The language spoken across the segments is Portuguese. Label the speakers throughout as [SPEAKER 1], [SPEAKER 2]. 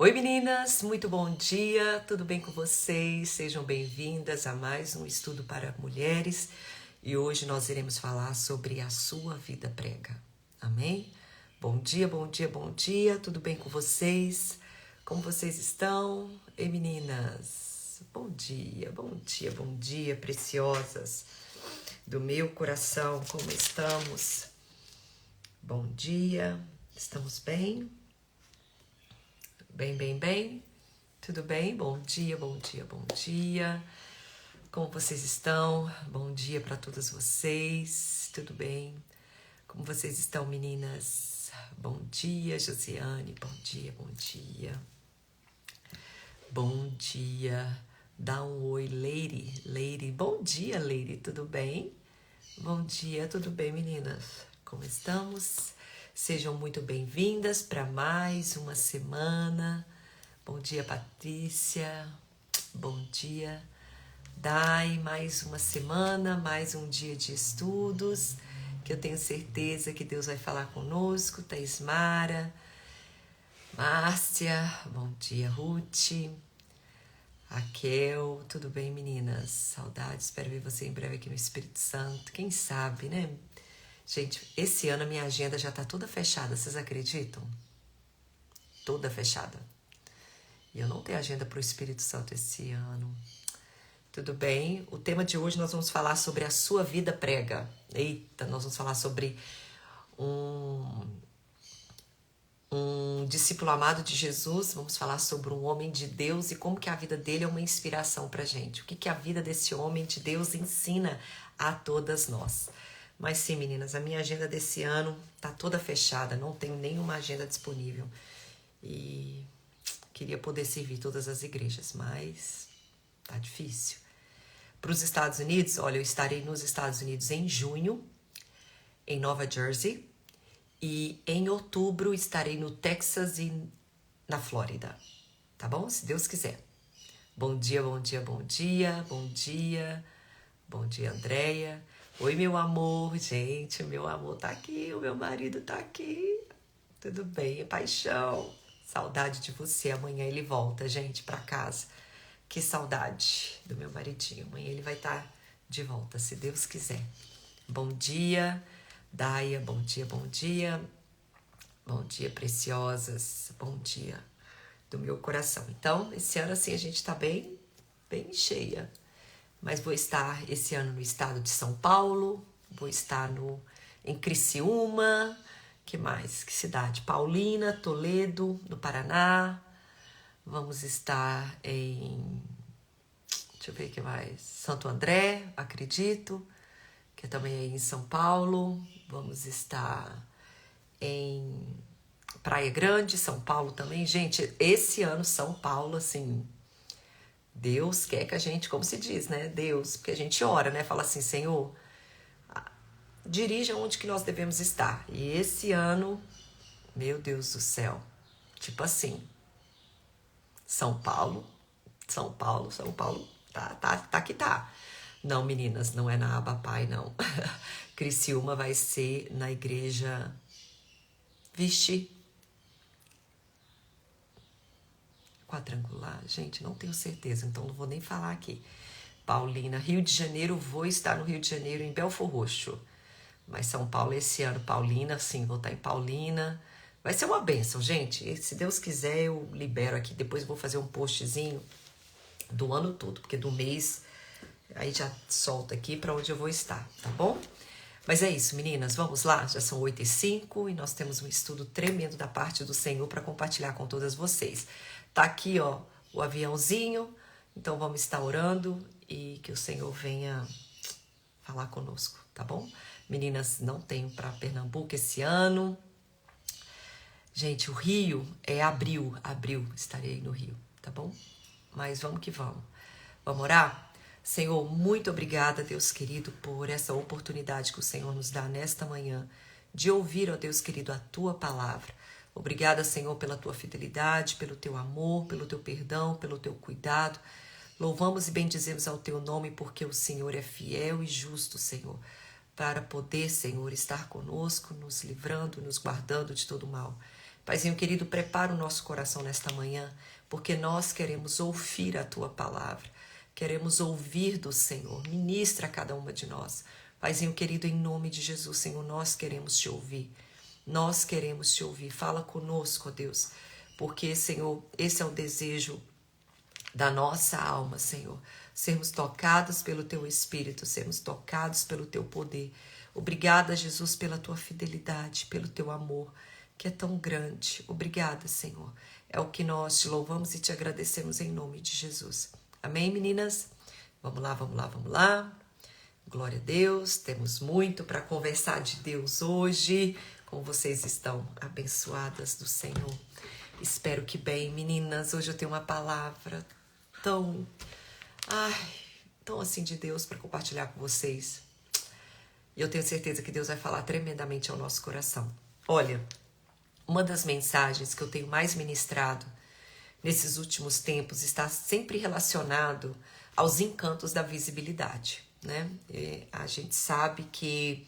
[SPEAKER 1] Oi meninas, muito bom dia, tudo bem com vocês? Sejam bem-vindas a mais um estudo para mulheres e hoje nós iremos falar sobre a sua vida prega, amém? Bom dia, bom dia, bom dia, tudo bem com vocês? Como vocês estão? Ei meninas, bom dia, bom dia, bom dia, preciosas do meu coração, como estamos? Bom dia, estamos bem? Bem? Tudo bem? Bom dia, bom dia, bom dia. Como vocês estão? Bom dia para todas vocês. Tudo bem? Como vocês estão, meninas? Bom dia, Josiane. Bom dia, bom dia. Bom dia. Dá um oi, Lady. Lady. Bom dia, Lady. Tudo bem? Bom dia, tudo bem, meninas? Como estamos? Sejam muito bem-vindas para mais uma semana. Bom dia, Patrícia. Bom dia, Dai. Mais uma semana, mais um dia de estudos, que eu tenho certeza que Deus vai falar conosco. Thaís Mara, Márcia, bom dia, Ruth, Raquel, tudo bem, meninas? Saudades, espero ver você em breve aqui no Espírito Santo. Quem sabe, né? Gente, esse ano a minha agenda já tá toda fechada, vocês acreditam? Toda fechada. E eu não tenho agenda para o Espírito Santo esse ano. Tudo bem? O tema de hoje nós vamos falar sobre a sua vida prega. Eita, nós vamos falar sobre um discípulo amado de Jesus. Vamos falar sobre um homem de Deus e como que a vida dele é uma inspiração pra gente. O que que a vida desse homem de Deus ensina a todas nós. Mas sim, meninas, a minha agenda desse ano tá toda fechada. Não tenho nenhuma agenda disponível. E queria poder servir todas as igrejas, mas tá difícil. Para os Estados Unidos, olha, eu estarei nos Estados Unidos em junho, em Nova Jersey, e em outubro estarei no Texas e na Flórida, tá bom? Se Deus quiser. Bom dia, bom dia, bom dia, bom dia, bom dia, Andréia. Oi, meu amor, gente, meu amor tá aqui, o meu marido tá aqui. Tudo bem, paixão. Saudade de você. Amanhã ele volta, gente, pra casa. Que saudade do meu maridinho. Amanhã ele vai estar de volta, se Deus quiser. Bom dia, Daia. Bom dia, bom dia. Bom dia, preciosas. Bom dia do meu coração. Então, esse ano assim a gente tá bem cheia. Mas vou estar esse ano no estado de São Paulo. Vou estar em Criciúma. Que mais? Que cidade? Paulina, Toledo, no Paraná. Vamos estar em... Deixa eu ver o que mais. Santo André, acredito. Que é também aí em São Paulo. Vamos estar em Praia Grande, São Paulo também. Gente, esse ano São Paulo, assim... Deus quer que a gente, como se diz, né? Deus, porque a gente ora, né? Fala assim, Senhor, dirija onde que nós devemos estar. E esse ano, meu Deus do céu, tipo assim, São Paulo, tá que tá. Não, meninas, não é na Aba Pai, não. Criciúma vai ser na igreja Vixe Quadrangular, gente, não tenho certeza, então não vou nem falar aqui. Paulina, Rio de Janeiro, vou estar no Rio de Janeiro, em Belfor Roxo. Mas São Paulo esse ano, Paulina, sim, vou estar em Paulina. Vai ser uma bênção, gente. E se Deus quiser, eu libero aqui. Depois vou fazer um postzinho do ano todo, porque do mês, aí já solta aqui para onde eu vou estar, tá bom? Mas é isso, meninas, vamos lá? Já são 8h05 e nós temos um estudo tremendo da parte do Senhor para compartilhar com todas vocês. Tá aqui, ó, o aviãozinho, então vamos estar orando e que o Senhor venha falar conosco, tá bom? Meninas, não tenho para Pernambuco esse ano. Gente, o Rio é abril, estarei no Rio, tá bom? Mas vamos que vamos. Vamos orar? Senhor, muito obrigada, Deus querido, por essa oportunidade que o Senhor nos dá nesta manhã de ouvir, ó Deus querido, a Tua palavra. Obrigada, Senhor, pela Tua fidelidade, pelo Teu amor, pelo Teu perdão, pelo Teu cuidado. Louvamos e bendizemos ao Teu nome porque o Senhor é fiel e justo, Senhor, para poder, Senhor, estar conosco, nos livrando, nos guardando de todo mal. Paizinho querido, prepara o nosso coração nesta manhã, porque nós queremos ouvir a Tua palavra. Queremos ouvir do Senhor. Ministra a cada uma de nós. Paizinho querido, em nome de Jesus, Senhor, nós queremos Te ouvir. Nós queremos Te ouvir. Fala conosco, ó Deus, porque, Senhor, esse é o desejo da nossa alma, Senhor. Sermos tocados pelo Teu Espírito, sermos tocados pelo Teu poder. Obrigada, Jesus, pela Tua fidelidade, pelo Teu amor, que é tão grande. Obrigada, Senhor. É o que nós Te louvamos e Te agradecemos em nome de Jesus. Amém, meninas? Vamos lá, vamos lá, vamos lá. Glória a Deus. Temos muito para conversar de Deus hoje. Como vocês estão abençoadas do Senhor. Espero que bem, meninas. Hoje eu tenho uma palavra tão assim de Deus para compartilhar com vocês. E eu tenho certeza que Deus vai falar tremendamente ao nosso coração. Olha, uma das mensagens que eu tenho mais ministrado nesses últimos tempos está sempre relacionado aos encantos da visibilidade, né? A gente sabe que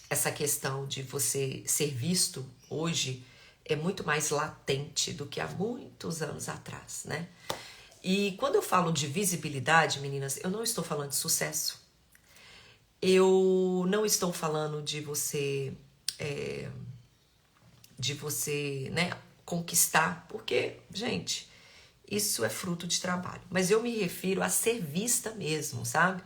[SPEAKER 1] essa questão de você ser visto hoje é muito mais latente do que há muitos anos atrás, né? E quando eu falo de visibilidade, meninas, eu não estou falando de sucesso. Eu não estou falando de você, né, conquistar, porque, gente, isso é fruto de trabalho. Mas eu me refiro a ser vista mesmo, sabe?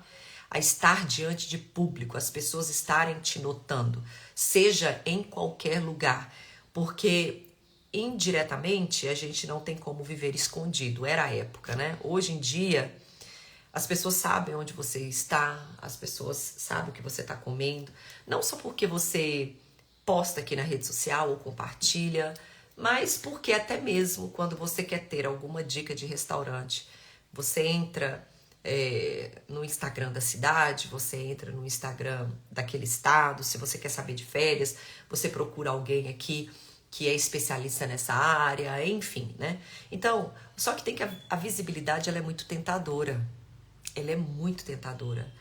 [SPEAKER 1] A estar diante de público, as pessoas estarem te notando, seja em qualquer lugar, porque indiretamente a gente não tem como viver escondido, era a época, né? Hoje em dia as pessoas sabem onde você está, as pessoas sabem o que você está comendo, não só porque você posta aqui na rede social ou compartilha, mas porque até mesmo quando você quer ter alguma dica de restaurante, você entra no Instagram da cidade, você entra no Instagram daquele estado, se você quer saber de férias, você procura alguém aqui que é especialista nessa área, enfim, né? Então, só que tem que a visibilidade ela é muito tentadora. Ela é muito tentadora.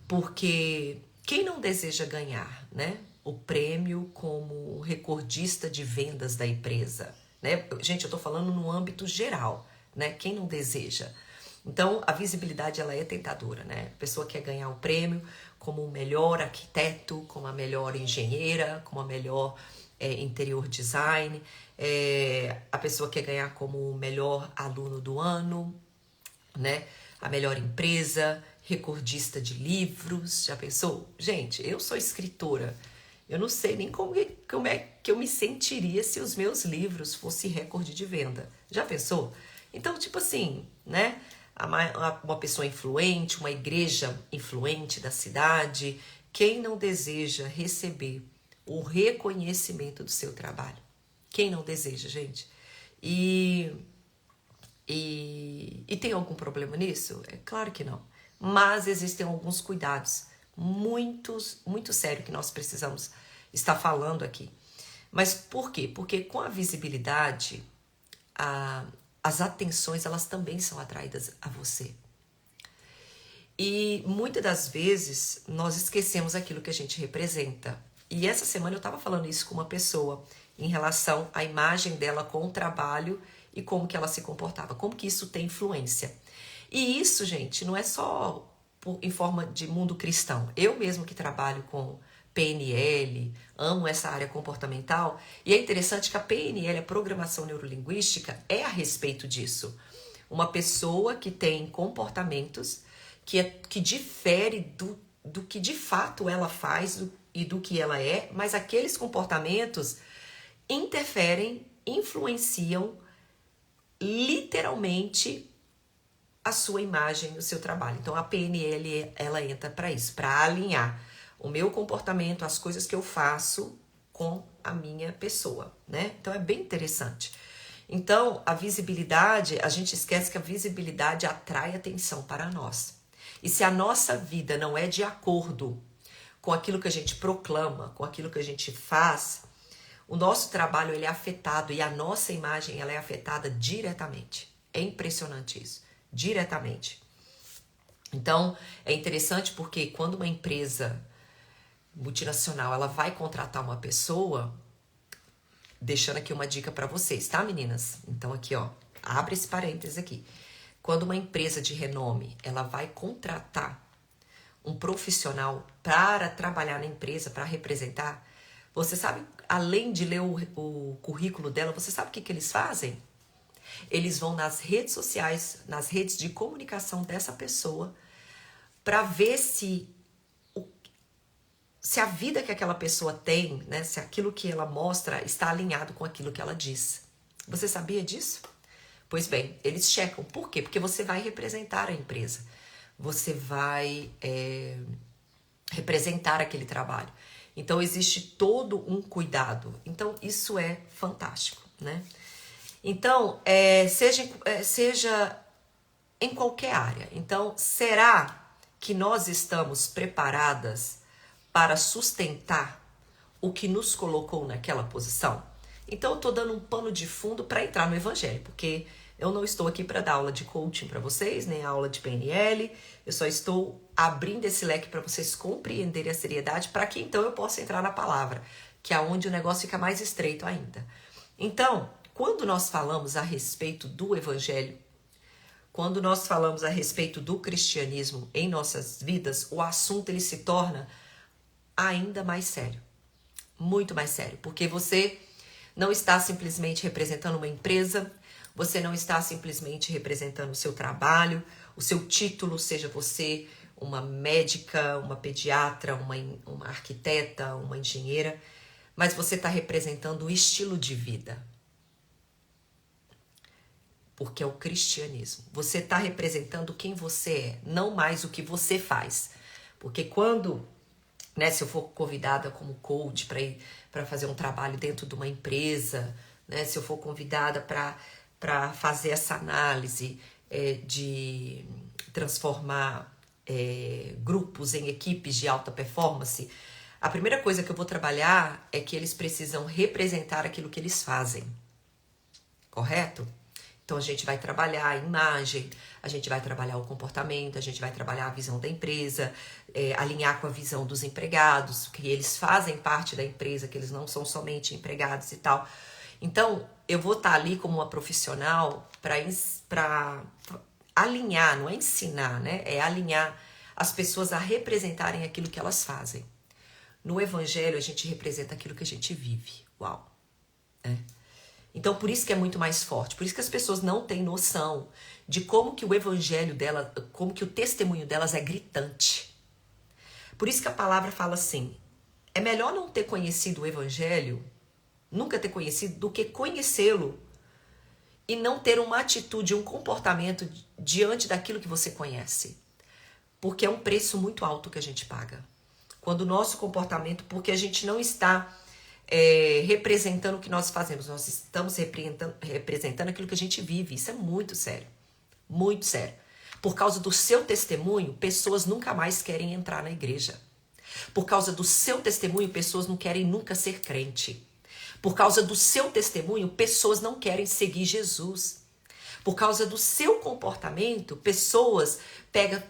[SPEAKER 1] Porque quem não deseja ganhar, né, o prêmio como recordista de vendas da empresa, né? Gente, eu tô falando no âmbito geral, né? Quem não deseja? Então, a visibilidade ela é tentadora, né? A pessoa quer ganhar o prêmio como o melhor arquiteto, como a melhor engenheira, como a melhor interior design, a pessoa quer ganhar como o melhor aluno do ano, né? A melhor empresa, recordista de livros, já pensou? Gente, eu sou escritora, eu não sei nem como é que eu me sentiria se os meus livros fossem recorde de venda. Já pensou? Então, tipo assim, né? Uma pessoa influente, uma igreja influente da cidade, quem não deseja receber o reconhecimento do seu trabalho? Quem não deseja, gente? E tem algum problema nisso? É claro que não. Mas existem alguns cuidados muito sérios que nós precisamos estar falando aqui. Mas por quê? Porque com a visibilidade, as atenções elas também são atraídas a você. E muitas das vezes nós esquecemos aquilo que a gente representa. E essa semana eu estava falando isso com uma pessoa em relação à imagem dela com o trabalho e como que ela se comportava, como que isso tem influência. E isso, gente, não é só em forma de mundo cristão. Eu mesmo que trabalho com PNL, amo essa área comportamental, e é interessante que a PNL, a Programação Neurolinguística, é a respeito disso. Uma pessoa que tem comportamentos que difere do que de fato ela faz e do que ela é, mas aqueles comportamentos interferem, influenciam literalmente a sua imagem, o seu trabalho. Então a PNL ela entra para isso, para alinhar o meu comportamento, as coisas que eu faço com a minha pessoa, né? Então é bem interessante. Então a visibilidade, a gente esquece que a visibilidade atrai atenção para nós. E se a nossa vida não é de acordo com aquilo que a gente proclama, com aquilo que a gente faz, o nosso trabalho ele é afetado e a nossa imagem ela é afetada diretamente. É impressionante isso, diretamente. Então, é interessante porque quando uma empresa multinacional ela vai contratar uma pessoa, deixando aqui uma dica para vocês, tá, meninas? Então aqui, ó, abre esse parênteses aqui. Quando uma empresa de renome, ela vai contratar um profissional para trabalhar na empresa, para representar, você sabe, além de ler o currículo dela, você sabe o que eles fazem? Eles vão nas redes sociais, nas redes de comunicação dessa pessoa, para ver se a vida que aquela pessoa tem, né, se aquilo que ela mostra está alinhado com aquilo que ela diz. Você sabia disso? Pois bem, eles checam. Por quê? Porque você vai representar a empresa. Você vai representar aquele trabalho. Então, existe todo um cuidado. Então, isso é fantástico, né? Então, seja em qualquer área. Então, será que nós estamos preparadas para sustentar o que nos colocou naquela posição? Então, eu estou dando um pano de fundo para entrar no Evangelho, porque eu não estou aqui para dar aula de coaching para vocês, nem aula de PNL, eu só estou abrindo esse leque para vocês compreenderem a seriedade, para que então eu possa entrar na palavra, que é onde o negócio fica mais estreito ainda. Então, quando nós falamos a respeito do Evangelho, quando nós falamos a respeito do cristianismo em nossas vidas, o assunto ele se torna ainda mais sério, muito mais sério, porque você não está simplesmente representando uma empresa, você não está simplesmente representando o seu trabalho, o seu título, seja você uma médica, uma pediatra, uma arquiteta, uma engenheira, mas você está representando o estilo de vida. Porque é o cristianismo. Você está representando quem você é, não mais o que você faz. Porque quando, né, se eu for convidada como coach para fazer um trabalho dentro de uma empresa, né, se eu for convidada para fazer essa análise de transformar grupos em equipes de alta performance, a primeira coisa que eu vou trabalhar é que eles precisam representar aquilo que eles fazem. Correto? Então, a gente vai trabalhar a imagem, a gente vai trabalhar o comportamento, a gente vai trabalhar a visão da empresa, alinhar com a visão dos empregados, que eles fazem parte da empresa, que eles não são somente empregados e tal. Então, eu vou estar ali como uma profissional para alinhar, não é ensinar, né? É alinhar as pessoas a representarem aquilo que elas fazem. No Evangelho, a gente representa aquilo que a gente vive. Uau! Então, por isso que é muito mais forte. Por isso que as pessoas não têm noção de como que o evangelho dela, como que o testemunho delas é gritante. Por isso que a palavra fala assim, é melhor não ter conhecido o evangelho, nunca ter conhecido, do que conhecê-lo e não ter uma atitude, um comportamento diante daquilo que você conhece. Porque é um preço muito alto que a gente paga. Quando o nosso comportamento, porque a gente não está representando o que nós fazemos, nós estamos representando aquilo que a gente vive. Isso é muito sério, muito sério. Por causa do seu testemunho, pessoas nunca mais querem entrar na igreja. Por causa do seu testemunho, pessoas não querem nunca ser crente. Por causa do seu testemunho, pessoas não querem seguir Jesus. Por causa do seu comportamento, pessoas pegam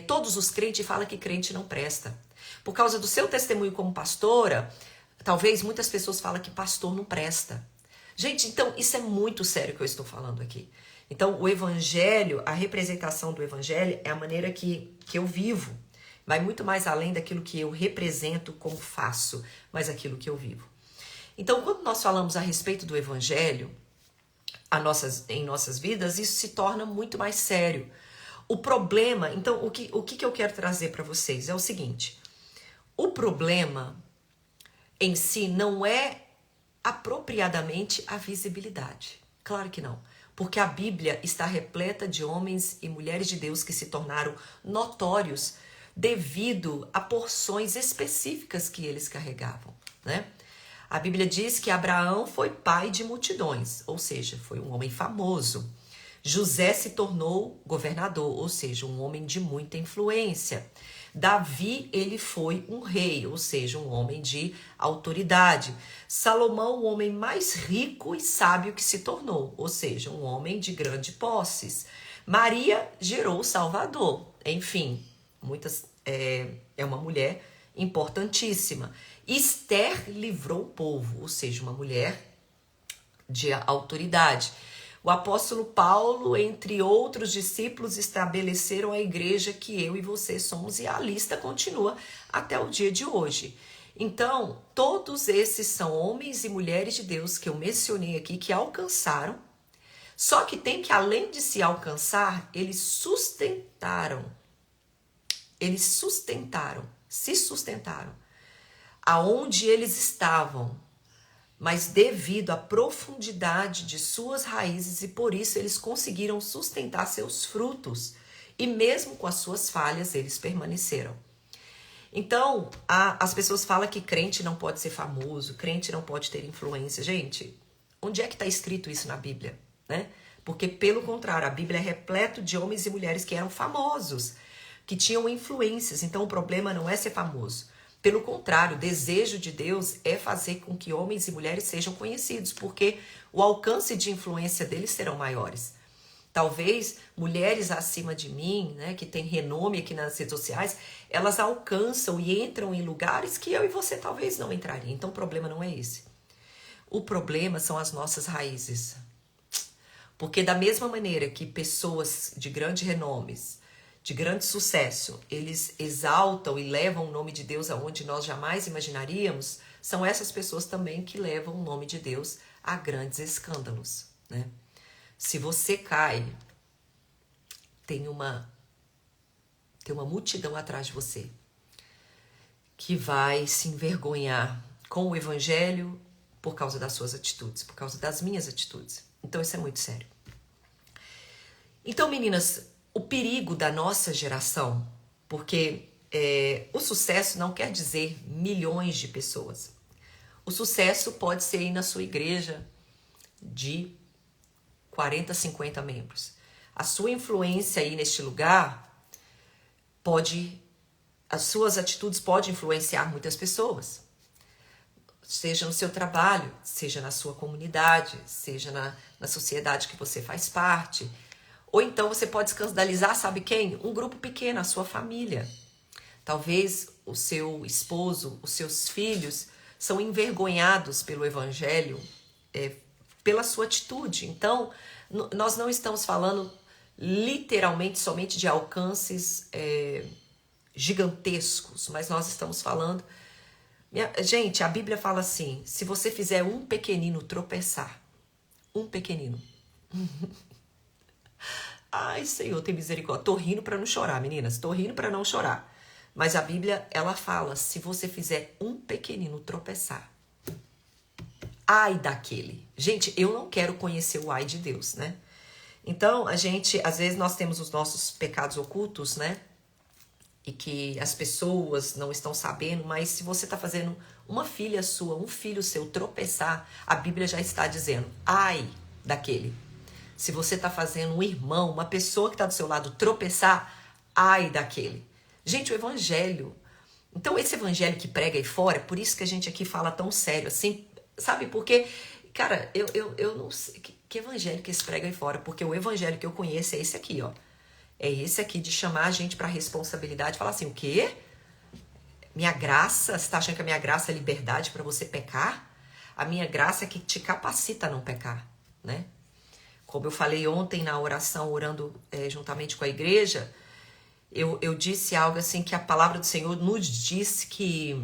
[SPEAKER 1] todos os crentes e falam que crente não presta. Por causa do seu testemunho como pastora, talvez muitas pessoas falam que pastor não presta. Gente, então isso é muito sério que eu estou falando aqui. Então o evangelho, a representação do evangelho é a maneira que eu vivo. Vai muito mais além daquilo que eu represento como faço, mas aquilo que eu vivo. Então quando nós falamos a respeito do evangelho em nossas vidas, isso se torna muito mais sério. O problema, então o que eu quero trazer para vocês é o seguinte. O problema em si não é apropriadamente a visibilidade. Claro que não. Porque a Bíblia está repleta de homens e mulheres de Deus que se tornaram notórios devido a porções específicas que eles carregavam, né? A Bíblia diz que Abraão foi pai de multidões, ou seja, foi um homem famoso. José se tornou governador, ou seja, um homem de muita influência. Davi, ele foi um rei, ou seja, um homem de autoridade. Salomão, o homem mais rico e sábio que se tornou, ou seja, um homem de grandes posses. Maria gerou o Salvador. Enfim, é uma mulher importantíssima. Esther livrou o povo, ou seja, uma mulher de autoridade. O apóstolo Paulo, entre outros discípulos, estabeleceram a igreja que eu e você somos, e a lista continua até o dia de hoje. Então, todos esses são homens e mulheres de Deus que eu mencionei aqui, que alcançaram, só que tem que, além de se alcançar, se sustentaram aonde eles estavam, mas devido à profundidade de suas raízes, e por isso eles conseguiram sustentar seus frutos, e mesmo com as suas falhas, eles permaneceram. Então, as pessoas falam que crente não pode ser famoso, crente não pode ter influência. Gente, onde é que está escrito isso na Bíblia? Né? Porque, pelo contrário, a Bíblia é repleta de homens e mulheres que eram famosos, que tinham influências. Então, o problema não é ser famoso. Pelo contrário, o desejo de Deus é fazer com que homens e mulheres sejam conhecidos, porque o alcance de influência deles serão maiores. Talvez mulheres acima de mim, né, que tem renome aqui nas redes sociais, elas alcançam e entram em lugares que eu e você talvez não entraria. Então o problema não é esse. O problema são as nossas raízes. Porque da mesma maneira que pessoas de grande renomes, de grande sucesso, eles exaltam e levam o nome de Deus aonde nós jamais imaginaríamos, são essas pessoas também que levam o nome de Deus a grandes escândalos, né? Se você cai, tem uma multidão atrás de você que vai se envergonhar com o evangelho por causa das suas atitudes, por causa das minhas atitudes. Então isso é muito sério. Então, meninas, o perigo da nossa geração, porque o sucesso não quer dizer milhões de pessoas. O sucesso pode ser ir na sua igreja de 40, 50 membros. A sua influência aí neste lugar as suas atitudes podem influenciar muitas pessoas. Seja no seu trabalho, seja na sua comunidade, seja na sociedade que você faz parte. Ou então você pode escandalizar, sabe quem? Um grupo pequeno, a sua família. Talvez o seu esposo, os seus filhos são envergonhados pelo evangelho, pela sua atitude. Então, nós não estamos falando literalmente somente de alcances gigantescos, mas nós estamos falando... Gente, a Bíblia fala assim, se você fizer um pequenino tropeçar, um pequenino... Ai, Senhor, tem misericórdia. Tô rindo para não chorar, meninas. Tô rindo para não chorar. Mas a Bíblia, ela fala, se você fizer um pequenino tropeçar, ai daquele. Gente, eu não quero conhecer o ai de Deus, né? Então, às vezes nós temos os nossos pecados ocultos, né? E que as pessoas não estão sabendo, mas se você está fazendo uma filha sua, um filho seu tropeçar, a Bíblia já está dizendo, ai daquele. Se você está fazendo um irmão, uma pessoa que está do seu lado tropeçar, ai daquele. Gente, o evangelho. Então, esse evangelho que prega aí fora, por isso que a gente aqui fala tão sério, assim, sabe? Porque, cara, eu não sei que evangelho que esse prega aí fora, porque o evangelho que eu conheço é esse aqui, ó. É esse aqui de chamar a gente para responsabilidade, falar assim, o quê? Minha graça, você está achando que a minha graça é liberdade para você pecar? A minha graça é que te capacita a não pecar, né? Como eu falei ontem na oração, orando juntamente com a igreja, eu disse algo assim, que a palavra do Senhor nos diz que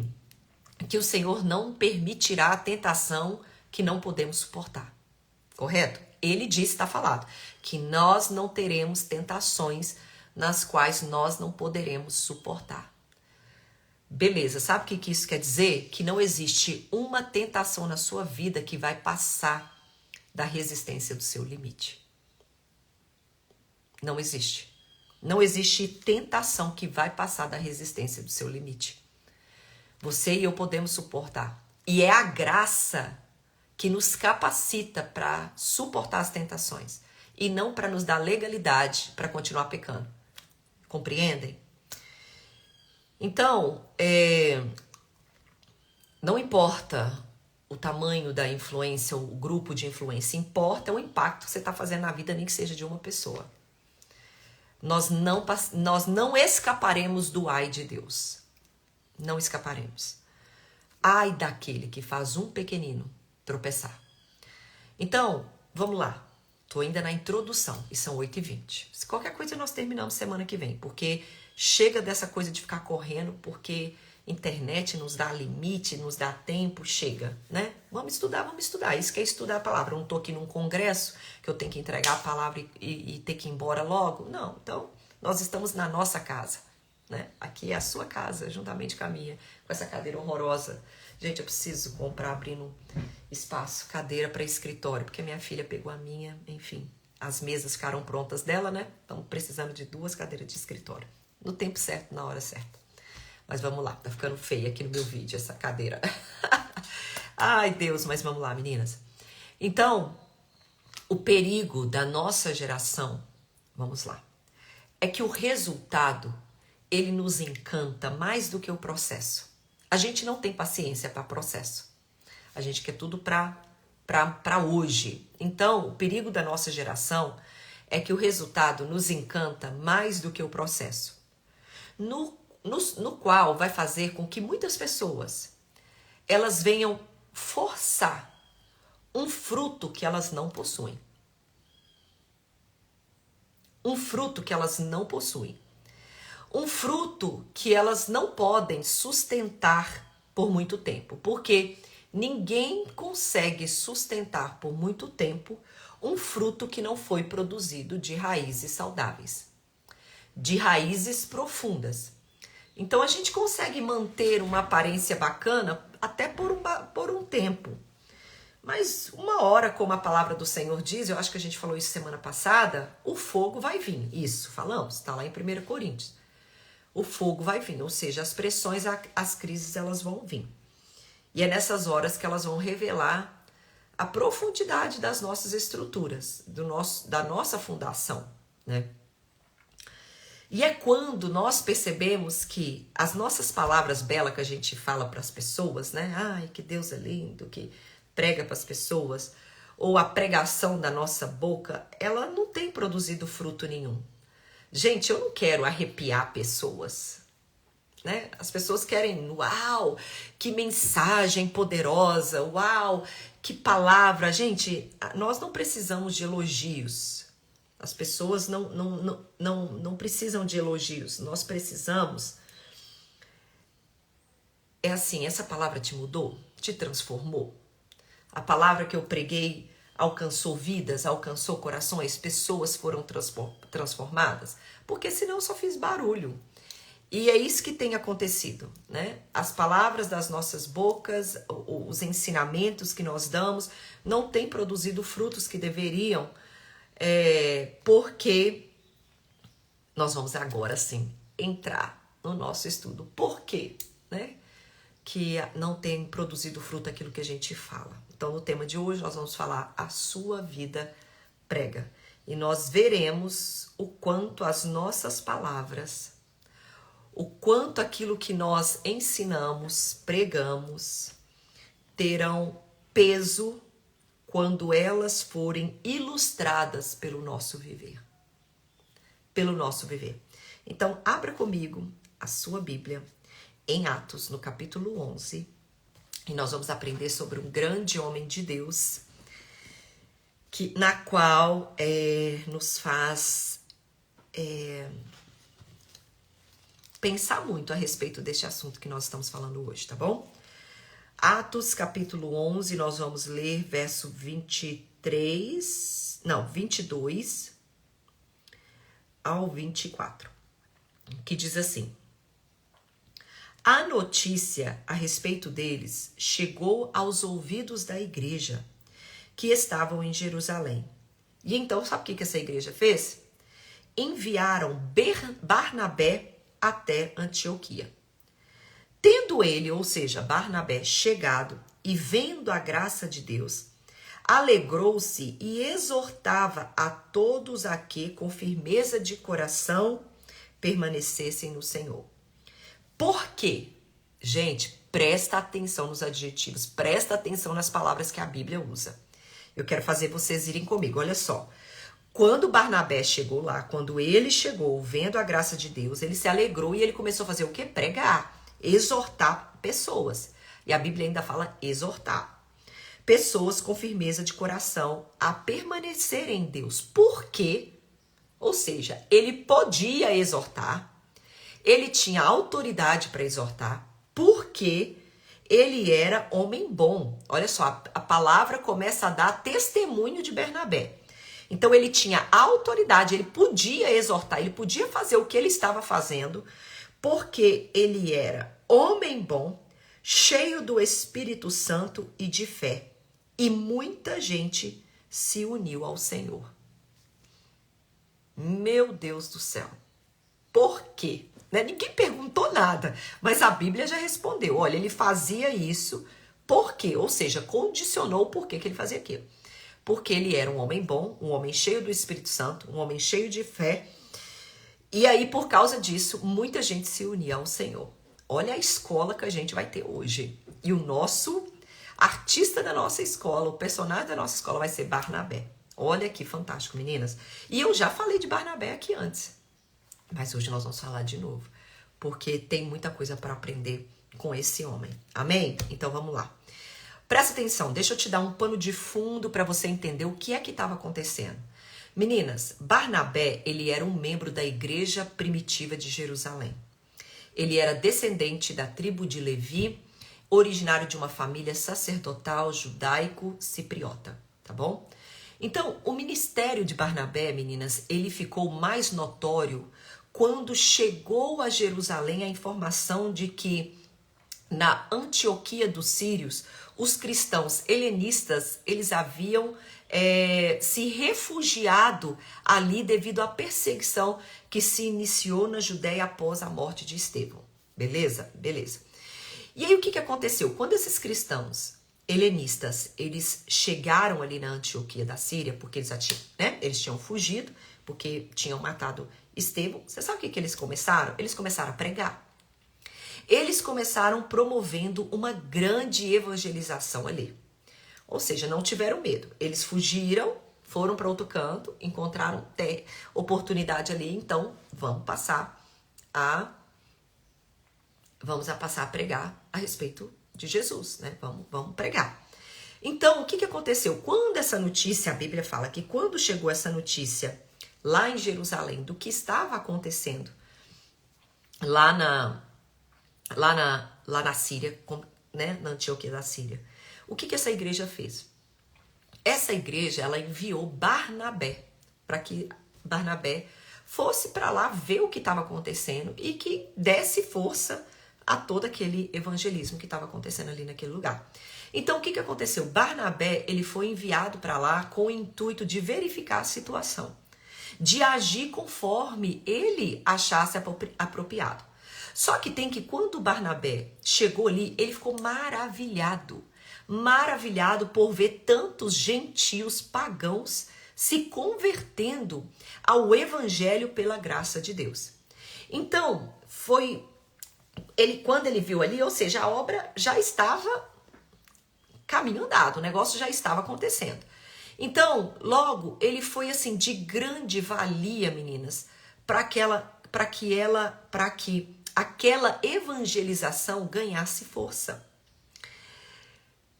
[SPEAKER 1] o Senhor não permitirá a tentação que não podemos suportar. Correto? Ele disse, está falado, que nós não teremos tentações nas quais nós não poderemos suportar. Beleza, sabe o que isso quer dizer? Que não existe uma tentação na sua vida que vai passar da resistência do seu limite. Não existe. Não existe tentação que vai passar da resistência do seu limite. Você e eu podemos suportar. E é a graça que nos capacita para suportar as tentações. E não para nos dar legalidade para continuar pecando. Compreendem? Então, não importa o tamanho da influência, o grupo de influência, importa o impacto que você está fazendo na vida, nem que seja de uma pessoa. Nós não escaparemos do ai de Deus. Não escaparemos. Ai daquele que faz um pequenino tropeçar. Então, vamos lá. Tô ainda na introdução e são 8h20. Se qualquer coisa nós terminamos semana que vem, porque chega dessa coisa de ficar correndo, porque internet nos dá limite, nos dá tempo, chega, né? Vamos estudar. Isso que é estudar a palavra. Eu não tô aqui num congresso que eu tenho que entregar a palavra e ter que ir embora logo. Não, então nós estamos na nossa casa, né? Aqui é a sua casa, juntamente com a minha, com essa cadeira horrorosa. Gente, eu preciso comprar, abrindo espaço, cadeira para escritório, porque minha filha pegou a minha, enfim. As mesas ficaram prontas dela, né? Estamos precisando de 2 cadeiras de escritório. No tempo certo, na hora certa. Mas vamos lá, tá ficando feia aqui no meu vídeo essa cadeira. Ai, Deus, mas vamos lá, meninas. Então, o perigo da nossa geração, vamos lá, é que o resultado, ele nos encanta mais do que o processo. A gente não tem paciência para processo. A gente quer tudo para hoje. Então, o perigo da nossa geração é que o resultado nos encanta mais do que o processo. No qual vai fazer com que muitas pessoas elas venham forçar um fruto que elas não possuem. Um fruto que elas não possuem. Um fruto que elas não podem sustentar por muito tempo. Porque ninguém consegue sustentar por muito tempo um fruto que não foi produzido de raízes saudáveis. De raízes profundas. Então a gente consegue manter uma aparência bacana até por um tempo. Mas uma hora, como a palavra do Senhor diz, eu acho que a gente falou isso semana passada, o fogo vai vir. Isso, falamos, está lá em 1 Coríntios. O fogo vai vir, ou seja, as pressões, as crises, elas vão vir. E é nessas horas que elas vão revelar a profundidade das nossas estruturas, da nossa fundação, né? E é quando nós percebemos que as nossas palavras belas que a gente fala para as pessoas, né? Ai, que Deus é lindo, que prega para as pessoas, ou a pregação da nossa boca, ela não tem produzido fruto nenhum. Gente, eu não quero arrepiar pessoas, né? As pessoas querem, uau, que mensagem poderosa, uau, que palavra. Gente, nós não precisamos de elogios. As pessoas não precisam de elogios. Nós precisamos... É assim, essa palavra te mudou? Te transformou? A palavra que eu preguei alcançou vidas, alcançou corações, pessoas foram transformadas? Porque senão eu só fiz barulho. E é isso que tem acontecido, né? As palavras das nossas bocas, os ensinamentos que nós damos, não têm produzido frutos que deveriam, porque nós vamos agora sim entrar no nosso estudo. Por quê, né? Que não tem produzido fruto aquilo que a gente fala. Então, no tema de hoje, nós vamos falar a sua vida prega. E nós veremos o quanto as nossas palavras, o quanto aquilo que nós ensinamos, pregamos, terão peso quando elas forem ilustradas pelo nosso viver. Pelo nosso viver. Então, abra comigo a sua Bíblia em Atos, no capítulo 11, e nós vamos aprender sobre um grande homem de Deus, na qual nos faz pensar muito a respeito deste assunto que nós estamos falando hoje, tá bom? Atos, capítulo 11, nós vamos ler verso 22 ao 24, que diz assim: a notícia a respeito deles chegou aos ouvidos da igreja que estavam em Jerusalém. E então, sabe o que essa igreja fez? Enviaram Barnabé até Antioquia. Tendo ele, ou seja, Barnabé, chegado e vendo a graça de Deus, alegrou-se e exortava a todos a que, com firmeza de coração, permanecessem no Senhor. Por quê? Gente, presta atenção nos adjetivos, presta atenção nas palavras que a Bíblia usa. Eu quero fazer vocês irem comigo, olha só. Quando Barnabé chegou lá, quando ele chegou vendo a graça de Deus, ele se alegrou e ele começou a fazer o quê? Pregar, exortar pessoas. E a Bíblia ainda fala exortar. pessoas com firmeza de coração a permanecerem em Deus. Por quê? Ou seja, ele podia exortar, ele tinha autoridade para exortar, porque ele era homem bom. Olha só, a palavra começa a dar testemunho de Barnabé. Então ele tinha autoridade, ele podia exortar, ele podia fazer o que ele estava fazendo, porque ele era homem bom, cheio do Espírito Santo e de fé. E muita gente se uniu ao Senhor. Meu Deus do céu. Por quê? Ninguém perguntou nada, mas a Bíblia já respondeu. Olha, ele fazia isso por quê? Ou seja, condicionou o porquê que ele fazia aquilo. Porque ele era um homem bom, um homem cheio do Espírito Santo, um homem cheio de fé. E aí, por causa disso, muita gente se unia ao Senhor. Olha a escola que a gente vai ter hoje. E o nosso artista da nossa escola, o personagem da nossa escola vai ser Barnabé. Olha que fantástico, meninas. E eu já falei de Barnabé aqui antes. Mas hoje nós vamos falar de novo. Porque tem muita coisa para aprender com esse homem. Amém? Então vamos lá. Presta atenção, deixa eu te dar um pano de fundo para você entender o que é que estava acontecendo. Meninas, Barnabé, ele era um membro da igreja primitiva de Jerusalém. Ele era descendente da tribo de Levi, originário de uma família sacerdotal judaico-cipriota, tá bom? Então, o ministério de Barnabé, meninas, ele ficou mais notório quando chegou a Jerusalém a informação de que na Antioquia dos Sírios, os cristãos helenistas, eles haviam se refugiado ali devido à perseguição que se iniciou na Judéia após a morte de Estevão. Beleza? Beleza. E aí o que aconteceu? Quando esses cristãos helenistas, eles chegaram ali na Antioquia da Síria, porque eles tinham fugido, porque tinham matado Estevão, você sabe o que eles começaram? Eles começaram a pregar. Eles começaram promovendo uma grande evangelização ali. Ou seja, não tiveram medo. Eles fugiram, foram para outro canto, encontraram oportunidade ali, então vamos passar a pregar a respeito de Jesus, né? Vamos pregar. Então, o que aconteceu? Quando essa notícia, a Bíblia fala que quando chegou essa notícia lá em Jerusalém do que estava acontecendo lá na Síria, né? Na Antioquia da Síria, o que essa igreja fez? Essa igreja, ela enviou Barnabé para que Barnabé fosse para lá ver o que estava acontecendo e que desse força a todo aquele evangelismo que estava acontecendo ali naquele lugar. Então, o que aconteceu? Barnabé, ele foi enviado para lá com o intuito de verificar a situação, de agir conforme ele achasse apropriado. Só que quando Barnabé chegou ali, ele ficou maravilhado por ver tantos gentios pagãos se convertendo ao evangelho pela graça de Deus. Então, quando ele viu ali, ou seja, a obra já estava caminho andado, o negócio já estava acontecendo. Então, logo, ele foi assim de grande valia, meninas, para que aquela evangelização ganhasse força.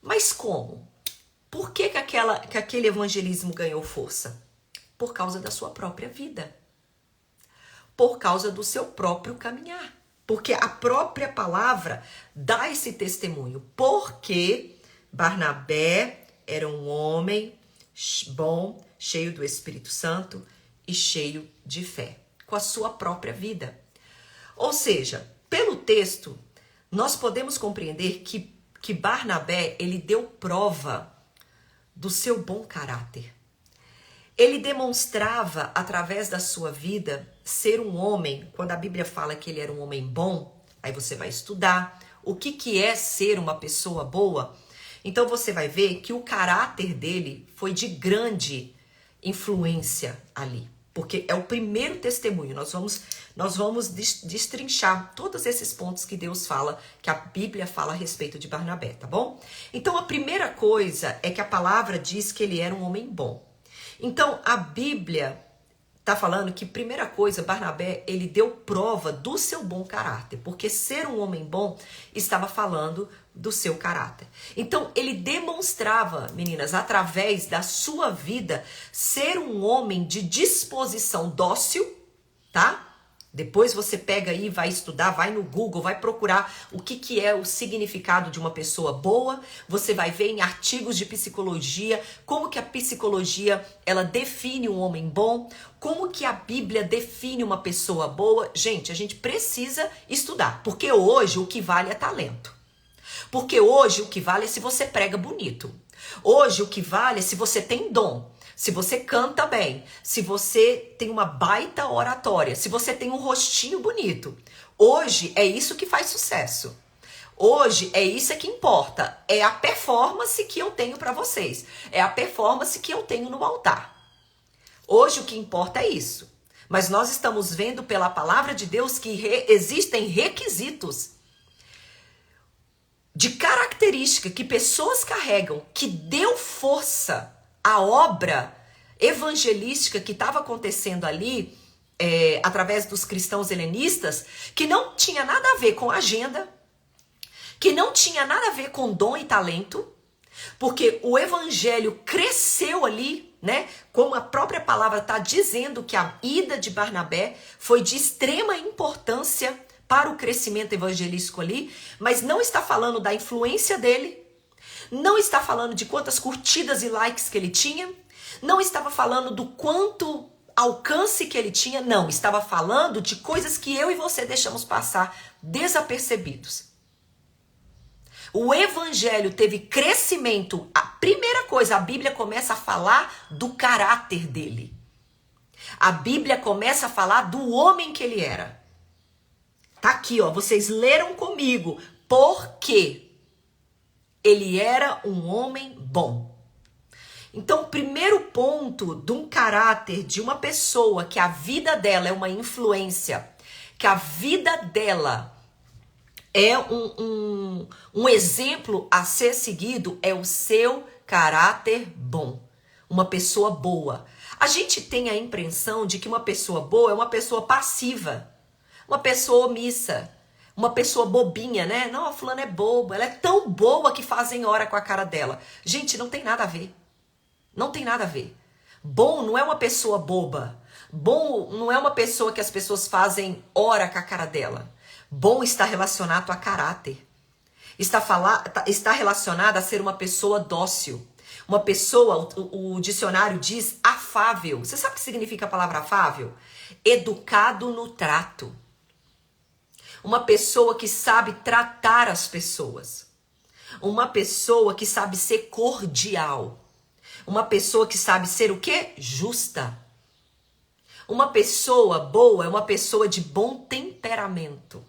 [SPEAKER 1] Mas como? Por que aquele evangelismo ganhou força? Por causa da sua própria vida. Por causa do seu próprio caminhar. Porque a própria palavra dá esse testemunho. Porque Barnabé era um homem bom, cheio do Espírito Santo e cheio de fé. Com a sua própria vida. Ou seja, pelo texto, nós podemos compreender que Barnabé, ele deu prova do seu bom caráter. Ele demonstrava, através da sua vida, ser um homem. Quando a Bíblia fala que ele era um homem bom, aí você vai estudar o que é ser uma pessoa boa. Então você vai ver que o caráter dele foi de grande influência ali. Porque é o primeiro testemunho. Nós vamos destrinchar todos esses pontos que Deus fala, que a Bíblia fala a respeito de Barnabé, tá bom? Então, a primeira coisa é que a palavra diz que ele era um homem bom. Então, a Bíblia tá falando que, primeira coisa, Barnabé, ele deu prova do seu bom caráter, porque ser um homem bom estava falando do seu caráter. Então, ele demonstrava, meninas, através da sua vida, ser um homem de disposição dócil, tá? Depois você pega aí, vai estudar, vai no Google, vai procurar o que é o significado de uma pessoa boa. Você vai ver em artigos de psicologia como que a psicologia ela define um homem bom, como que a Bíblia define uma pessoa boa. Gente, a gente precisa estudar, porque hoje o que vale é talento. Porque hoje o que vale é se você prega bonito. Hoje o que vale é se você tem dom. Se você canta bem, se você tem uma baita oratória, se você tem um rostinho bonito. Hoje é isso que faz sucesso. Hoje é isso que importa. É a performance que eu tenho para vocês. É a performance que eu tenho no altar. Hoje o que importa é isso. Mas nós estamos vendo pela palavra de Deus que existem requisitos de característica que pessoas carregam, que deu força a obra evangelística que estava acontecendo ali, através dos cristãos helenistas, que não tinha nada a ver com agenda, que não tinha nada a ver com dom e talento, porque o evangelho cresceu ali, né? Como a própria palavra está dizendo que a ida de Barnabé foi de extrema importância para o crescimento evangelístico ali, mas não está falando da influência dele, não está falando de quantas curtidas e likes que ele tinha, não estava falando do quanto alcance que ele tinha, não, estava falando de coisas que eu e você deixamos passar desapercebidos. O evangelho teve crescimento. A primeira coisa, a Bíblia começa a falar do caráter dele. A Bíblia começa a falar do homem que ele era. Tá aqui, ó, vocês leram comigo, porque ele era um homem bom. Então, o primeiro ponto de um caráter de uma pessoa que a vida dela é uma influência, que a vida dela é um exemplo a ser seguido, é o seu caráter bom. Uma pessoa boa. A gente tem a impressão de que uma pessoa boa é uma pessoa passiva, uma pessoa omissa, uma pessoa bobinha, né? Não, a fulana é boba, ela é tão boa que fazem hora com a cara dela. Gente, não tem nada a ver. Não tem nada a ver. Bom não é uma pessoa boba. Bom não é uma pessoa que as pessoas fazem hora com a cara dela. Bom está relacionado a caráter. Está relacionado a ser uma pessoa dócil. Uma pessoa, o dicionário diz afável. Você sabe o que significa a palavra afável? Educado no trato. Uma pessoa que sabe tratar as pessoas. Uma pessoa que sabe ser cordial. Uma pessoa que sabe ser o quê? Justa. Uma pessoa boa é uma pessoa de bom temperamento.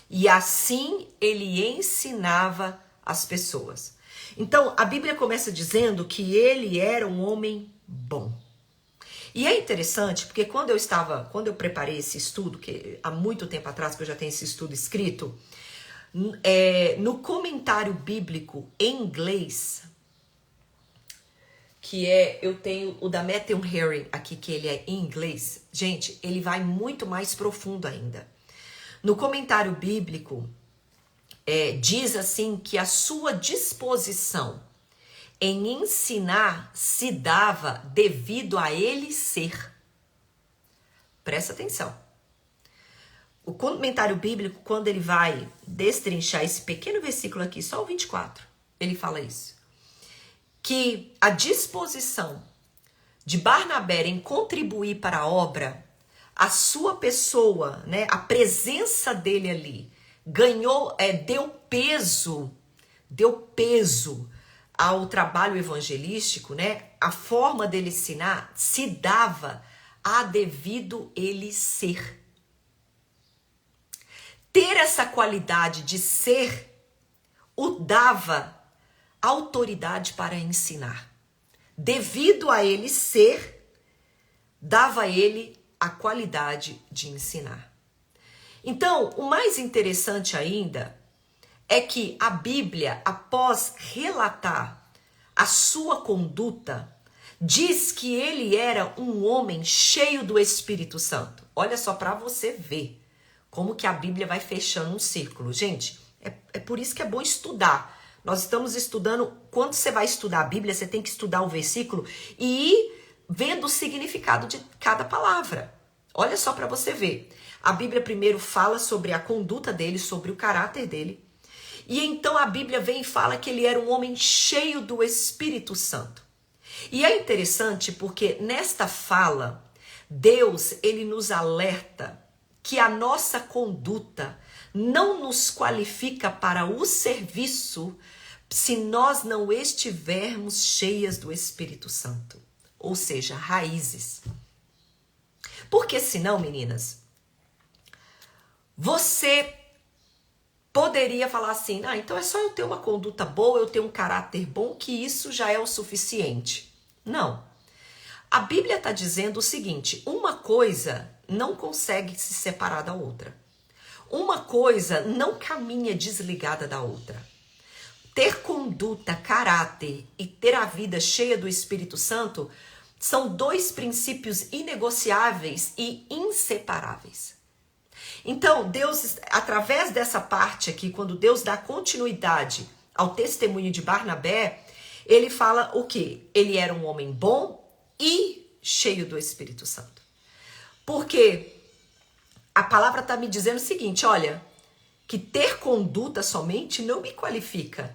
[SPEAKER 1] E assim ele ensinava as pessoas. Então, a Bíblia começa dizendo que ele era um homem bom. E é interessante, porque quando eu preparei esse estudo, que há muito tempo atrás que eu já tenho esse estudo escrito, no comentário bíblico em inglês, eu tenho o da Matthew Henry aqui, que ele é em inglês, gente, ele vai muito mais profundo ainda. No comentário bíblico, diz assim que a sua disposição em ensinar se dava devido a ele ser. Presta atenção. O comentário bíblico, quando ele vai destrinchar esse pequeno versículo aqui, só o 24, ele fala isso. Que a disposição de Barnabé em contribuir para a obra, a sua pessoa, né, a presença dele ali, deu peso ao trabalho evangelístico, né? A forma dele ensinar se dava a devido ele ser. Ter essa qualidade de ser o dava autoridade para ensinar. Devido a ele ser, dava a ele a qualidade de ensinar. Então, o mais interessante ainda é que a Bíblia, após relatar a sua conduta, diz que ele era um homem cheio do Espírito Santo. Olha só para você ver como que a Bíblia vai fechando um círculo. Gente, é por isso que é bom estudar. Nós estamos estudando, quando você vai estudar a Bíblia, você tem que estudar o versículo e ir vendo o significado de cada palavra. Olha só para você ver. A Bíblia primeiro fala sobre a conduta dele, sobre o caráter dele. E então a Bíblia vem e fala que ele era um homem cheio do Espírito Santo. E é interessante porque nesta fala, Deus, ele nos alerta que a nossa conduta não nos qualifica para o serviço se nós não estivermos cheias do Espírito Santo. Ou seja, raízes. Porque senão, meninas, você poderia falar assim, então é só eu ter uma conduta boa, eu ter um caráter bom, que isso já é o suficiente. Não. A Bíblia está dizendo o seguinte, uma coisa não consegue se separar da outra. Uma coisa não caminha desligada da outra. Ter conduta, caráter e ter a vida cheia do Espírito Santo são dois princípios inegociáveis e inseparáveis. Então, Deus, através dessa parte aqui, quando Deus dá continuidade ao testemunho de Barnabé, ele fala o quê? Ele era um homem bom e cheio do Espírito Santo. Porque a palavra está me dizendo o seguinte, olha, que ter conduta somente não me qualifica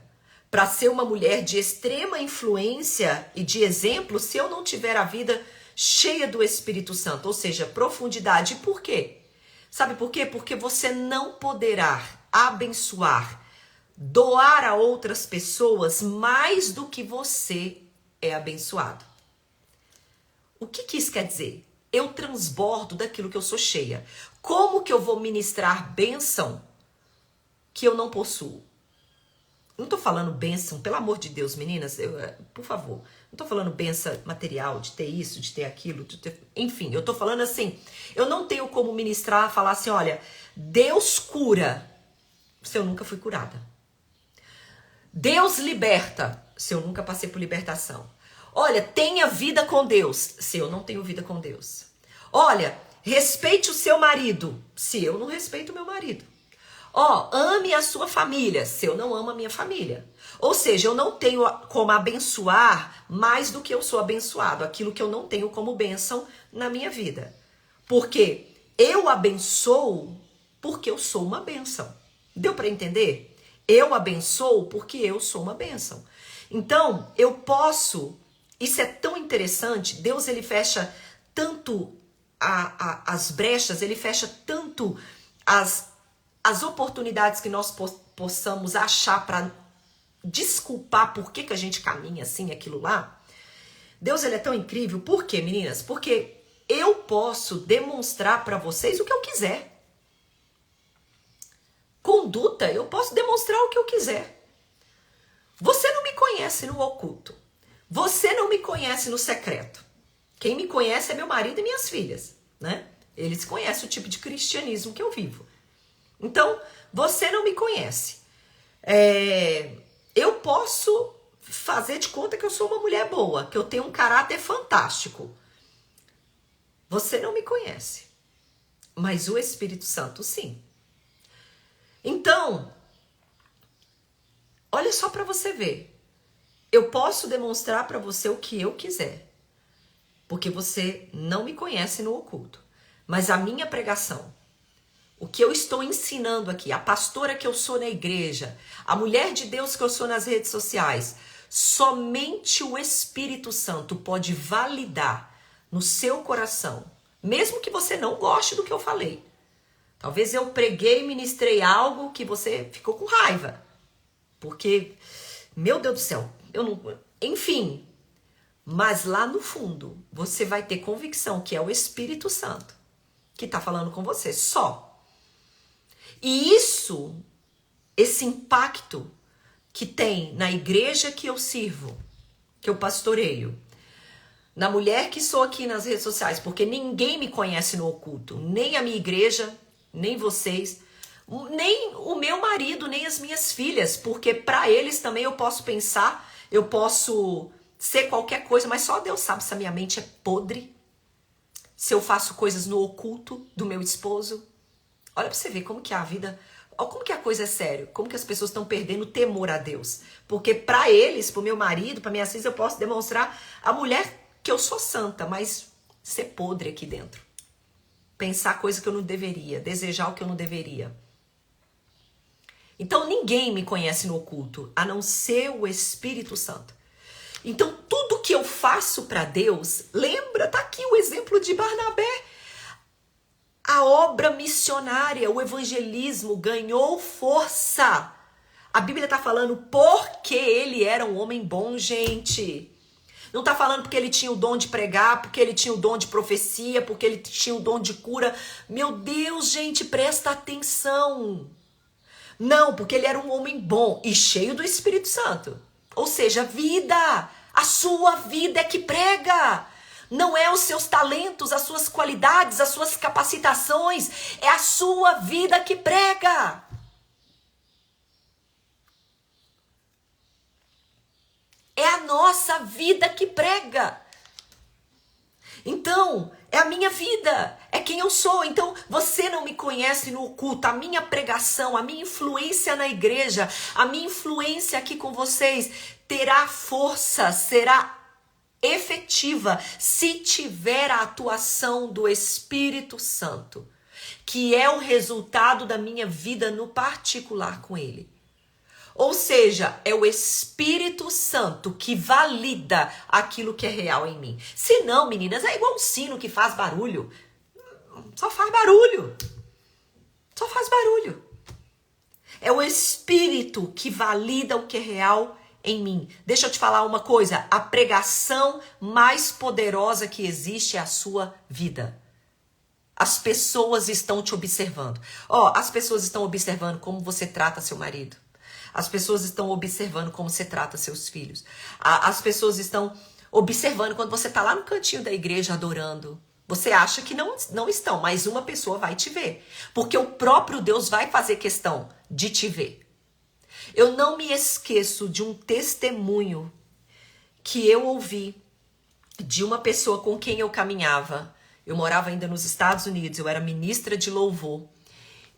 [SPEAKER 1] para ser uma mulher de extrema influência e de exemplo se eu não tiver a vida cheia do Espírito Santo, ou seja, profundidade. Por quê? Sabe por quê? Porque você não poderá abençoar, doar a outras pessoas mais do que você é abençoado. O que isso quer dizer? Eu transbordo daquilo que eu sou cheia. Como que eu vou ministrar bênção que eu não possuo? Não tô falando bênção, pelo amor de Deus, meninas, por favor. Não tô falando bênção material, de ter isso, de ter aquilo, de ter... Enfim, eu tô falando assim, eu não tenho como ministrar, falar assim, olha, Deus cura, se eu nunca fui curada. Deus liberta, se eu nunca passei por libertação. Olha, tenha vida com Deus, se eu não tenho vida com Deus. Olha, respeite o seu marido, se eu não respeito o meu marido. Ame a sua família, se eu não amo a minha família. Ou seja, eu não tenho como abençoar mais do que eu sou abençoado, aquilo que eu não tenho como bênção na minha vida. Porque eu abençoo porque eu sou uma bênção. Deu para entender? Eu abençoo porque eu sou uma bênção. Então, eu posso... Isso é tão interessante. Deus, ele fecha tanto as brechas, ele fecha tanto as oportunidades que nós possamos achar para desculpar por que a gente caminha assim, aquilo lá. Deus, ele é tão incrível. Por quê, meninas? Porque eu posso demonstrar para vocês o que eu quiser. Conduta, eu posso demonstrar o que eu quiser. Você não me conhece no oculto. Você não me conhece no secreto. Quem me conhece é meu marido e minhas filhas, né? Eles conhecem o tipo de cristianismo que eu vivo. Então, você não me conhece. Eu posso fazer de conta que eu sou uma mulher boa, que eu tenho um caráter fantástico. Você não me conhece. Mas o Espírito Santo, sim. Então, olha só para você ver. Eu posso demonstrar para você o que eu quiser. Porque você não me conhece no oculto. Mas a minha pregação, o que eu estou ensinando aqui, a pastora que eu sou na igreja, a mulher de Deus que eu sou nas redes sociais, somente o Espírito Santo pode validar no seu coração, mesmo que você não goste do que eu falei. Talvez eu preguei e ministrei algo que você ficou com raiva. Porque, meu Deus do céu, eu não... Enfim, mas lá no fundo, você vai ter convicção que é o Espírito Santo que está falando com você, só. E isso, esse impacto que tem na igreja que eu sirvo, que eu pastoreio, na mulher que sou aqui nas redes sociais, porque ninguém me conhece no oculto, nem a minha igreja, nem vocês, nem o meu marido, nem as minhas filhas, porque para eles também eu posso pensar, eu posso ser qualquer coisa, mas só Deus sabe se a minha mente é podre, se eu faço coisas no oculto do meu esposo. Olha pra você ver como que a vida, como que a coisa é séria, como que as pessoas estão perdendo o temor a Deus. Porque pra eles, pro meu marido, pra minha filha, eu posso demonstrar a mulher que eu sou santa, mas ser podre aqui dentro. Pensar coisa que eu não deveria, desejar o que eu não deveria. Então ninguém me conhece no oculto, a não ser o Espírito Santo. Então tudo que eu faço para Deus, lembra, tá aqui o exemplo de Barnabé. A obra missionária, o evangelismo ganhou força. A Bíblia tá falando porque ele era um homem bom, gente. Não tá falando porque ele tinha o dom de pregar, porque ele tinha o dom de profecia, porque ele tinha o dom de cura. Meu Deus, gente, presta atenção. Não, porque ele era um homem bom e cheio do Espírito Santo. Ou seja, vida. A sua vida é que prega. Não é os seus talentos, as suas qualidades, as suas capacitações. É a sua vida que prega. É a nossa vida que prega. Então, é a minha vida, é quem eu sou. Então, você não me conhece no oculto. A minha pregação, a minha influência na igreja, a minha influência aqui com vocês terá força, será efetiva se tiver a atuação do Espírito Santo, que é o resultado da minha vida no particular com Ele. Ou seja, é o Espírito Santo que valida aquilo que é real em mim. Se não, meninas, é igual um sino que faz barulho. Só faz barulho. Só faz barulho. É o Espírito que valida o que é real em mim. Deixa eu te falar uma coisa. A pregação mais poderosa que existe é a sua vida. As pessoas estão te observando. As pessoas estão observando como você trata seu marido. As pessoas estão observando como você trata seus filhos. As pessoas estão observando quando você está lá no cantinho da igreja adorando. Você acha que não estão, mas uma pessoa vai te ver. Porque o próprio Deus vai fazer questão de te ver. Eu não me esqueço de um testemunho que eu ouvi de uma pessoa com quem eu caminhava. Eu morava ainda nos Estados Unidos, eu era ministra de louvor.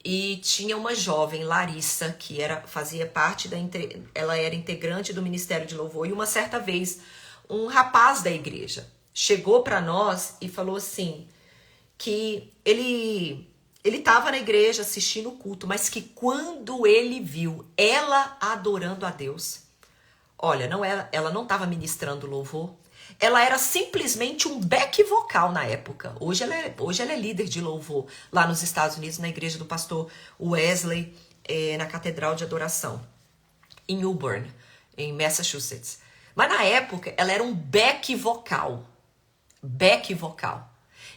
[SPEAKER 1] E tinha uma jovem, Larissa, que fazia parte ela era integrante do Ministério de Louvor. E uma certa vez, um rapaz da igreja chegou para nós e falou assim, que ele estava na igreja assistindo o culto, mas que quando ele viu ela adorando a Deus, olha, ela não estava ministrando louvor, ela era simplesmente um back vocal na época. Hoje ela é líder de louvor lá nos Estados Unidos, na igreja do pastor Wesley, na Catedral de Adoração, em Newburgh, em Massachusetts. Mas na época ela era um back vocal. Back vocal.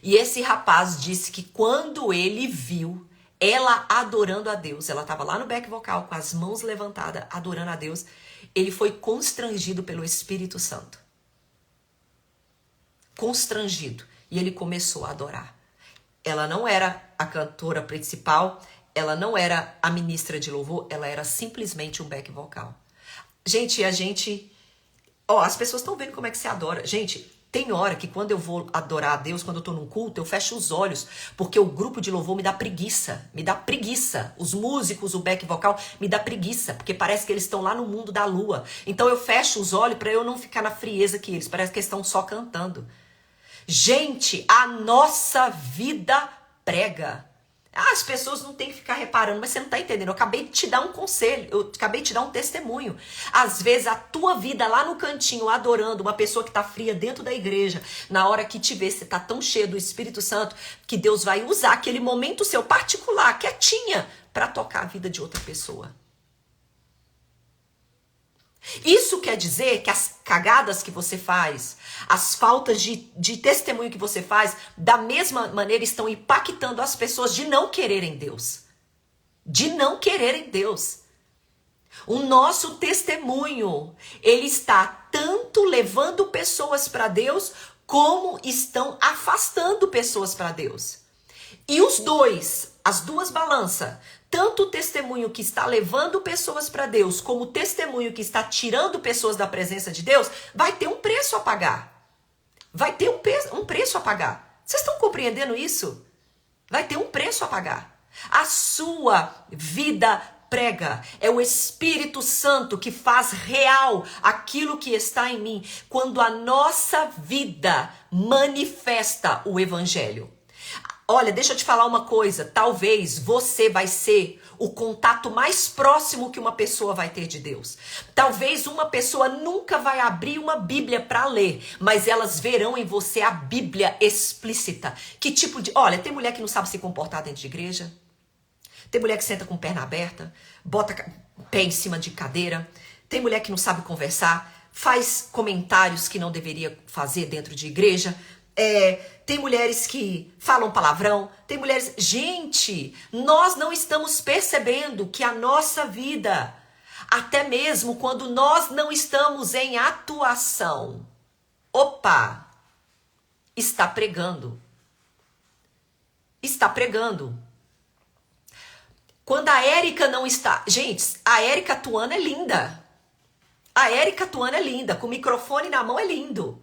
[SPEAKER 1] E esse rapaz disse que quando ele viu ela adorando a Deus, ela estava lá no back vocal com as mãos levantadas, adorando a Deus, ele foi constrangido pelo Espírito Santo. Constrangido. E ele começou a adorar. Ela não era a cantora principal, ela não era a ministra de louvor, ela era simplesmente um back vocal. Gente, as pessoas estão vendo como é que se adora. Gente, tem hora que quando eu vou adorar a Deus, quando eu tô num culto, eu fecho os olhos, porque o grupo de louvor me dá preguiça. Os músicos, o back vocal, me dá preguiça, porque parece que eles estão lá no mundo da lua. Então eu fecho os olhos para eu não ficar na frieza que eles, parece que eles estão só cantando. Gente, a nossa vida prega. As pessoas não têm que ficar reparando, mas você não tá entendendo. Eu acabei de te dar um conselho, eu acabei de te dar um testemunho. Às vezes a tua vida lá no cantinho, adorando uma pessoa que tá fria dentro da igreja, na hora que te vê, você tá tão cheio do Espírito Santo, que Deus vai usar aquele momento seu particular, quietinha, para tocar a vida de outra pessoa. Isso quer dizer que as cagadas que você faz, as faltas de testemunho que você faz, da mesma maneira estão impactando as pessoas de não quererem Deus. De não quererem Deus. O nosso testemunho, ele está tanto levando pessoas para Deus, como estão afastando pessoas para Deus. E as duas balanças, Tanto o testemunho que está levando pessoas para Deus, como o testemunho que está tirando pessoas da presença de Deus, vai ter um preço a pagar. Vai ter um preço a pagar. Vocês estão compreendendo isso? Vai ter um preço a pagar. A sua vida prega. É o Espírito Santo que faz real aquilo que está em mim. Quando a nossa vida manifesta o Evangelho. Olha, deixa eu te falar uma coisa. Talvez você vai ser o contato mais próximo que uma pessoa vai ter de Deus. Talvez uma pessoa nunca vai abrir uma Bíblia para ler, mas elas verão em você a Bíblia explícita. Que tipo de... Olha, tem mulher que não sabe se comportar dentro de igreja. Tem mulher que senta com perna aberta, bota pé em cima de cadeira. Tem mulher que não sabe conversar, faz comentários que não deveria fazer dentro de igreja. Tem mulheres que falam palavrão, tem mulheres... Gente, nós não estamos percebendo que a nossa vida, até mesmo quando nós não estamos em atuação, está pregando. Está pregando. Quando a Érica não está... Gente, a Érica atuando é linda. A Érica atuando é linda, com o microfone na mão é lindo.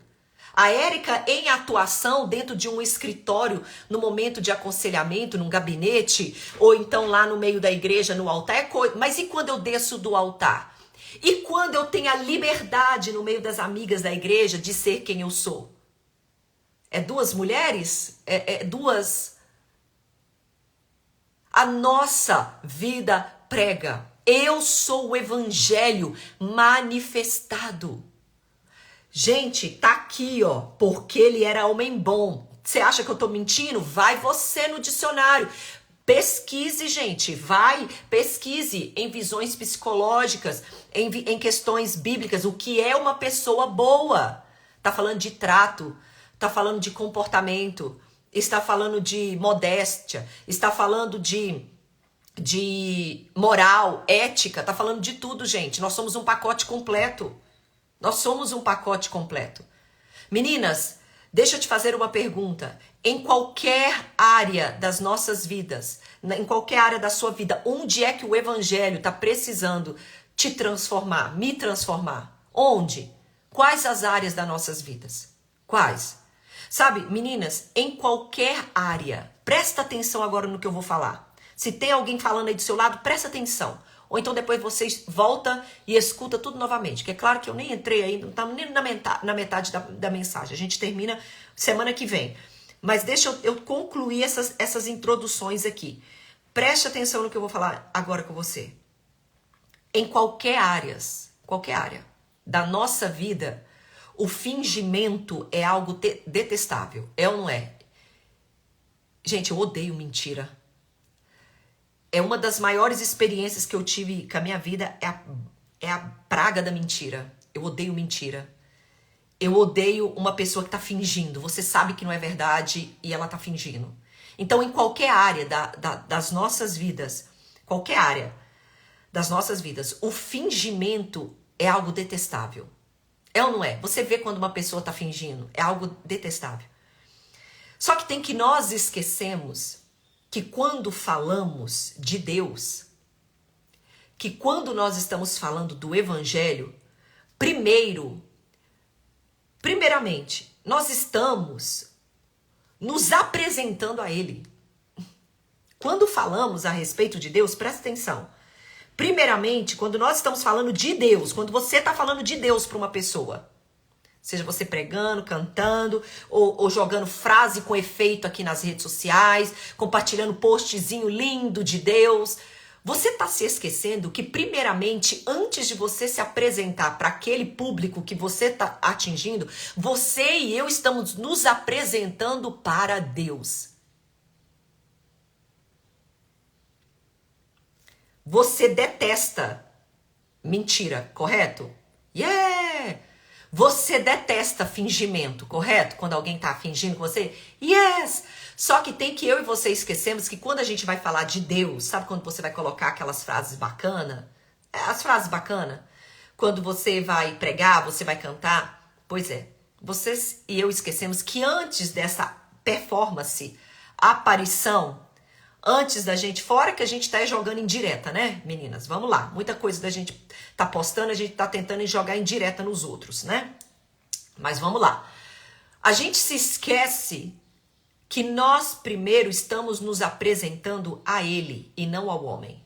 [SPEAKER 1] A Érica em atuação dentro de um escritório, no momento de aconselhamento, num gabinete, ou então lá no meio da igreja, no altar, é coisa. Mas e quando eu desço do altar? E quando eu tenho a liberdade no meio das amigas da igreja de ser quem eu sou? É duas mulheres? Duas... A nossa vida prega. Eu sou o Evangelho manifestado. Gente, tá aqui, ó, porque ele era homem bom. Você acha que eu tô mentindo? Vai você no dicionário. Pesquise, gente, pesquise em visões psicológicas, em questões bíblicas, o que é uma pessoa boa. Tá falando de trato, tá falando de comportamento, está falando de modéstia, está falando de moral, ética, tá falando de tudo, gente. Nós somos um pacote completo. Nós somos um pacote completo. Meninas, deixa eu te fazer uma pergunta. Em qualquer área das nossas vidas, em qualquer área da sua vida, onde é que o Evangelho está precisando te transformar, me transformar? Onde? Quais as áreas das nossas vidas? Quais? Sabe, meninas, em qualquer área, presta atenção agora no que eu vou falar. Se tem alguém falando aí do seu lado, presta atenção. Ou então depois vocês voltam e escuta tudo novamente. Que é claro que eu nem entrei ainda, não estamos nem na metade da mensagem. A gente termina semana que vem. Mas deixa eu concluir essas introduções aqui. Preste atenção no que eu vou falar agora com você. Em qualquer área da nossa vida, o fingimento é algo detestável. É ou não é? Gente, eu odeio mentira. É uma das maiores experiências que eu tive com a minha vida, é a praga da mentira. Eu odeio mentira. Eu odeio uma pessoa que está fingindo. Você sabe que não é verdade e ela está fingindo. Então, em qualquer área das nossas vidas, qualquer área das nossas vidas, o fingimento é algo detestável. É ou não é? Você vê quando uma pessoa está fingindo, é algo detestável. Só que tem que nós esquecemos que quando falamos de Deus, que quando nós estamos falando do Evangelho, primeiramente, nós estamos nos apresentando a Ele. Quando falamos a respeito de Deus, presta atenção. Primeiramente, quando nós estamos falando de Deus, quando você está falando de Deus para uma pessoa, seja você pregando, cantando, ou jogando frase com efeito aqui nas redes sociais, compartilhando postzinho lindo de Deus. Você está se esquecendo que, primeiramente, antes de você se apresentar para aquele público que você está atingindo, você e eu estamos nos apresentando para Deus. Você detesta mentira, correto? Yeah! Você detesta fingimento, correto? Quando alguém tá fingindo com você? Yes! Só que tem que eu e você esquecemos que quando a gente vai falar de Deus, sabe quando você vai colocar aquelas frases bacanas? As frases bacanas. Quando você vai pregar, você vai cantar. Pois é, vocês e eu esquecemos que antes dessa performance, aparição, antes da gente, fora que a gente tá jogando em direta, né, meninas? Vamos lá. Muita coisa da gente tá postando, a gente tá tentando jogar em direta nos outros, né? Mas vamos lá. A gente se esquece que nós primeiro estamos nos apresentando a ele e não ao homem.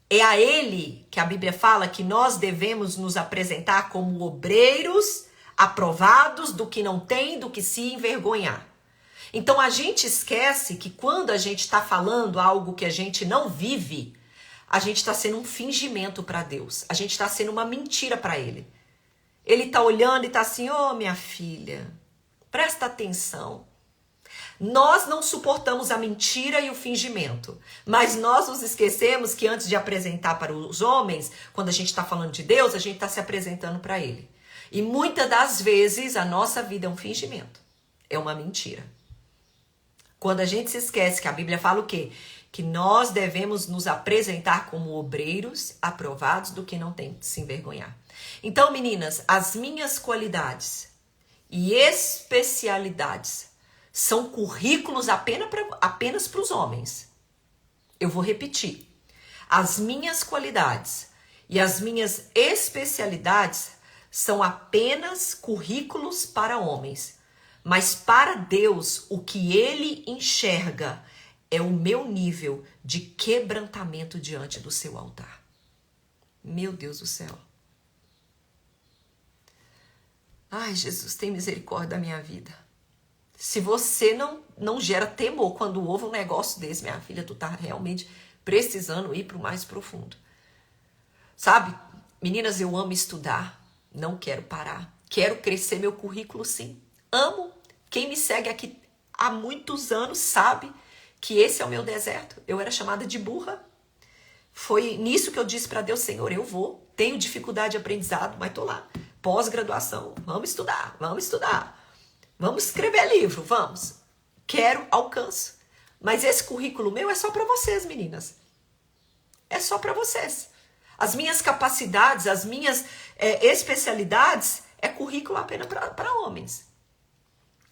[SPEAKER 1] É a ele que a Bíblia fala que nós devemos nos apresentar como obreiros aprovados do que não tem, do que se envergonhar. Então a gente esquece que quando a gente está falando algo que a gente não vive, a gente está sendo um fingimento para Deus. A gente está sendo uma mentira para Ele. Ele está olhando e está assim, ô minha filha, presta atenção. Nós não suportamos a mentira e o fingimento, mas nós nos esquecemos que antes de apresentar para os homens, quando a gente está falando de Deus, a gente está se apresentando para Ele. E muitas das vezes a nossa vida é um fingimento, é uma mentira. Quando a gente se esquece que a Bíblia fala o quê? Que nós devemos nos apresentar como obreiros aprovados do que não tem de se envergonhar. Então, meninas, as minhas qualidades e especialidades são currículos apenas para os homens. Eu vou repetir. As minhas qualidades e as minhas especialidades são apenas currículos para homens. Mas para Deus, o que Ele enxerga é o meu nível de quebrantamento diante do seu altar. Meu Deus do céu. Ai, Jesus, tem misericórdia da minha vida. Se você não gera temor quando ouve um negócio desse, minha filha, tu tá realmente precisando ir para o mais profundo. Sabe, meninas, eu amo estudar, não quero parar. Quero crescer meu currículo, sim. Amo. Quem me segue aqui há muitos anos sabe que esse é o meu deserto. Eu era chamada de burra. Foi nisso que eu disse para Deus, Senhor, eu vou. Tenho dificuldade de aprendizado, mas tô lá. Pós-graduação, vamos estudar, vamos estudar. Vamos escrever livro, vamos. Quero, alcanço. Mas esse currículo meu é só para vocês, meninas. É só para vocês. As minhas capacidades, as minhas especialidades é currículo apenas para homens.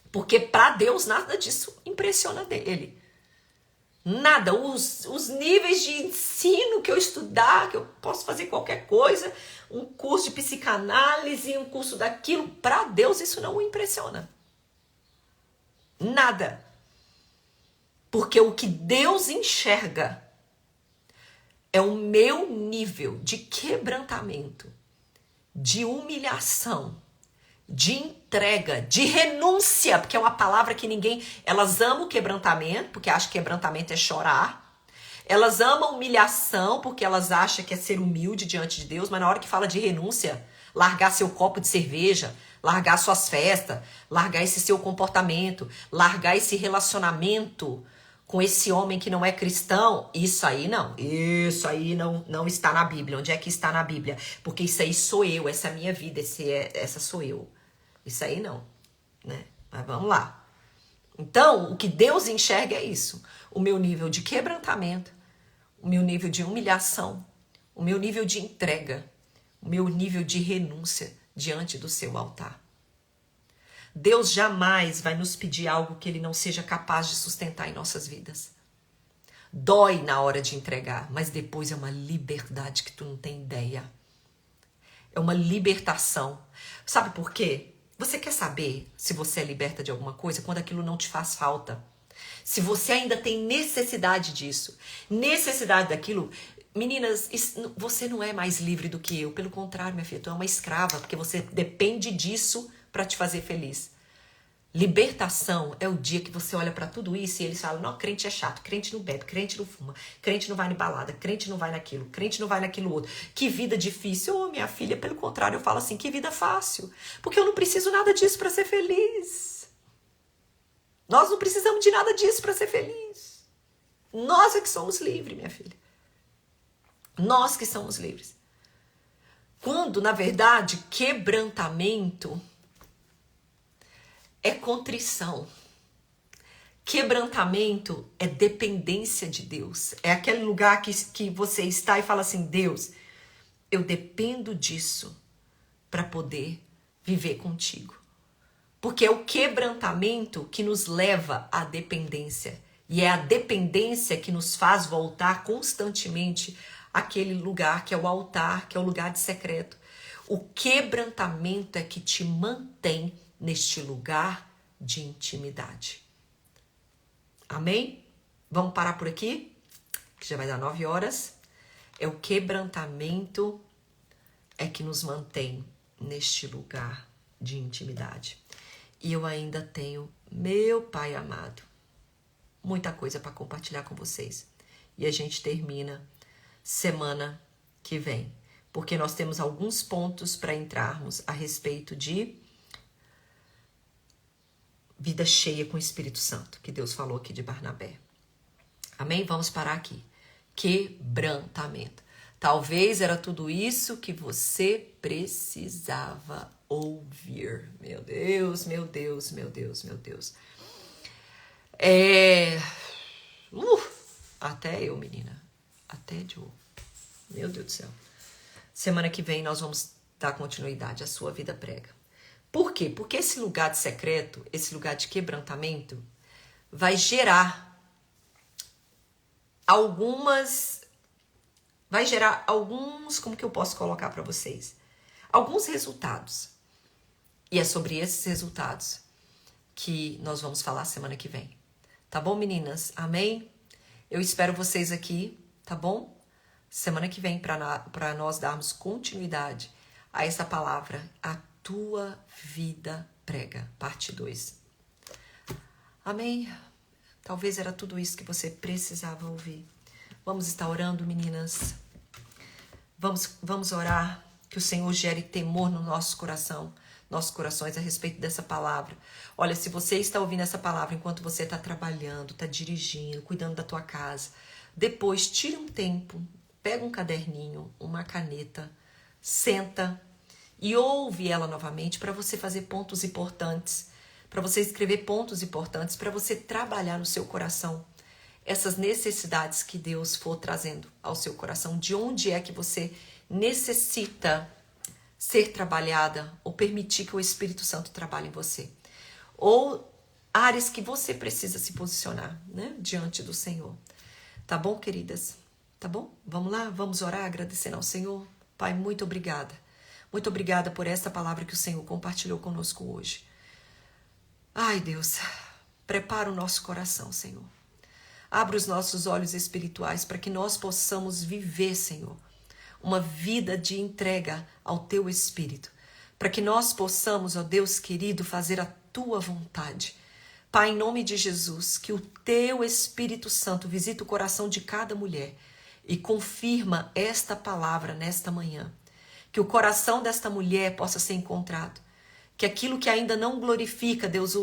[SPEAKER 1] Porque para Deus nada disso impressiona dele. Nada. Os níveis de ensino que eu estudar, que eu posso fazer qualquer coisa, um curso de psicanálise, um curso daquilo, para Deus isso não o impressiona. Nada. Porque o que Deus enxerga é o meu nível de quebrantamento, de humilhação, de entrega, de renúncia, porque é uma palavra que ninguém... Elas amam o quebrantamento, porque acham que quebrantamento é chorar. Elas amam humilhação, porque elas acham que é ser humilde diante de Deus, mas na hora que fala de renúncia, largar seu copo de cerveja, largar suas festas, largar esse seu comportamento, largar esse relacionamento com esse homem que não é cristão, isso aí não está na Bíblia. Onde é que está na Bíblia? Porque isso aí sou eu, essa é a minha vida, essa sou eu. Isso aí não, né? Mas vamos lá. Então, o que Deus enxerga é isso. O meu nível de quebrantamento, o meu nível de humilhação, o meu nível de entrega, o meu nível de renúncia diante do seu altar. Deus jamais vai nos pedir algo que Ele não seja capaz de sustentar em nossas vidas. Dói na hora de entregar, mas depois é uma liberdade que tu não tem ideia. É uma libertação. Sabe por quê? Você quer saber se você é liberta de alguma coisa quando aquilo não te faz falta? Se você ainda tem necessidade disso, necessidade daquilo... Meninas, você não é mais livre do que eu. Pelo contrário, minha filha, tu é uma escrava, porque você depende disso para te fazer feliz. Libertação é o dia que você olha para tudo isso e eles falam, não, crente é chato, crente não bebe, crente não fuma, crente não vai em balada, crente não vai naquilo, crente não vai naquilo outro. Que vida difícil. Ô, minha filha, pelo contrário, eu falo assim, que vida fácil. Porque eu não preciso nada disso para ser feliz. Nós não precisamos de nada disso para ser feliz. Nós é que somos livres, minha filha. Nós que somos livres. Quando, na verdade, quebrantamento é contrição. Quebrantamento é dependência de Deus. É aquele lugar que você está e fala assim, Deus, eu dependo disso para poder viver contigo. Porque é o quebrantamento que nos leva à dependência E é a dependência que nos faz voltar constantemente àquele lugar que é o altar, que é o lugar de secreto. O quebrantamento é que te mantém neste lugar de intimidade. Amém? Vamos parar por aqui? Que já vai dar 9 horas. É o quebrantamento é que nos mantém neste lugar de intimidade. E eu ainda tenho, meu Pai amado, muita coisa para compartilhar com vocês. E a gente termina semana que vem, porque nós temos alguns pontos para entrarmos a respeito de vida cheia com o Espírito Santo, que Deus falou aqui de Barnabé. Amém? Vamos parar aqui. Quebrantamento. Talvez era tudo isso que você precisava ouvir. Meu Deus, meu Deus, meu Deus, meu Deus. Até eu, menina. Até Joe. Meu Deus do céu. Semana que vem nós vamos dar continuidade à sua vida prega. Por quê? Porque esse lugar de secreto, esse lugar de quebrantamento, vai gerar alguns, como que eu posso colocar para vocês? Alguns resultados. E é sobre esses resultados que nós vamos falar semana que vem. Tá bom, meninas? Amém? Eu espero vocês aqui, tá bom? Semana que vem para nós darmos continuidade a essa palavra, a tua vida prega, parte 2. Amém? Talvez era tudo isso que você precisava ouvir. Vamos estar orando, meninas. Vamos orar que o Senhor gere temor no nosso coração, nossos corações a respeito dessa palavra. Olha, se você está ouvindo essa palavra enquanto você está trabalhando, está dirigindo, cuidando da tua casa, depois tira um tempo, pega um caderninho, uma caneta, senta e ouve ela novamente para você fazer pontos importantes, para você escrever pontos importantes, para você trabalhar no seu coração essas necessidades que Deus for trazendo ao seu coração, de onde é que você necessita ser trabalhada ou permitir que o Espírito Santo trabalhe em você. Ou áreas que você precisa se posicionar, né, diante do Senhor. Tá bom, queridas? Tá bom? Vamos lá? Vamos orar agradecendo ao Senhor? Pai, muito obrigada. Muito obrigada por esta palavra que o Senhor compartilhou conosco hoje. Ai, Deus, prepara o nosso coração, Senhor. Abra os nossos olhos espirituais para que nós possamos viver, Senhor, uma vida de entrega ao Teu Espírito. Para que nós possamos, ó Deus querido, fazer a Tua vontade. Pai, em nome de Jesus, que o Teu Espírito Santo visite o coração de cada mulher e confirma esta palavra nesta manhã. Que o coração desta mulher possa ser encontrado. Que aquilo que ainda não glorifica, Deus,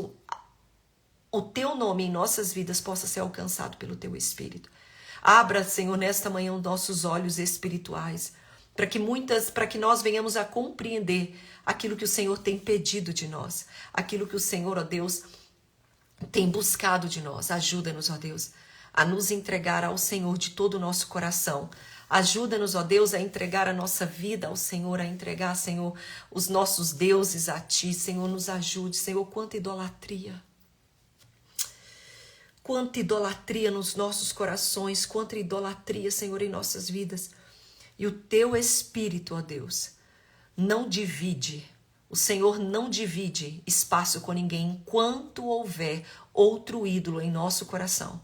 [SPEAKER 1] o Teu nome em nossas vidas possa ser alcançado pelo Teu Espírito. Abra, Senhor, nesta manhã os nossos olhos espirituais, para que nós venhamos a compreender aquilo que o Senhor tem pedido de nós, aquilo que o Senhor, ó Deus, tem buscado de nós. Ajuda-nos, ó Deus, a nos entregar ao Senhor de todo o nosso coração. Ajuda-nos, ó Deus, a entregar a nossa vida ao Senhor, a entregar, Senhor, os nossos deuses a Ti. Senhor, nos ajude. Senhor, quanta idolatria. Quanta idolatria nos nossos corações, quanta idolatria, Senhor, em nossas vidas. E o Teu Espírito, ó Deus, não divide. O Senhor não divide espaço com ninguém enquanto houver outro ídolo em nosso coração.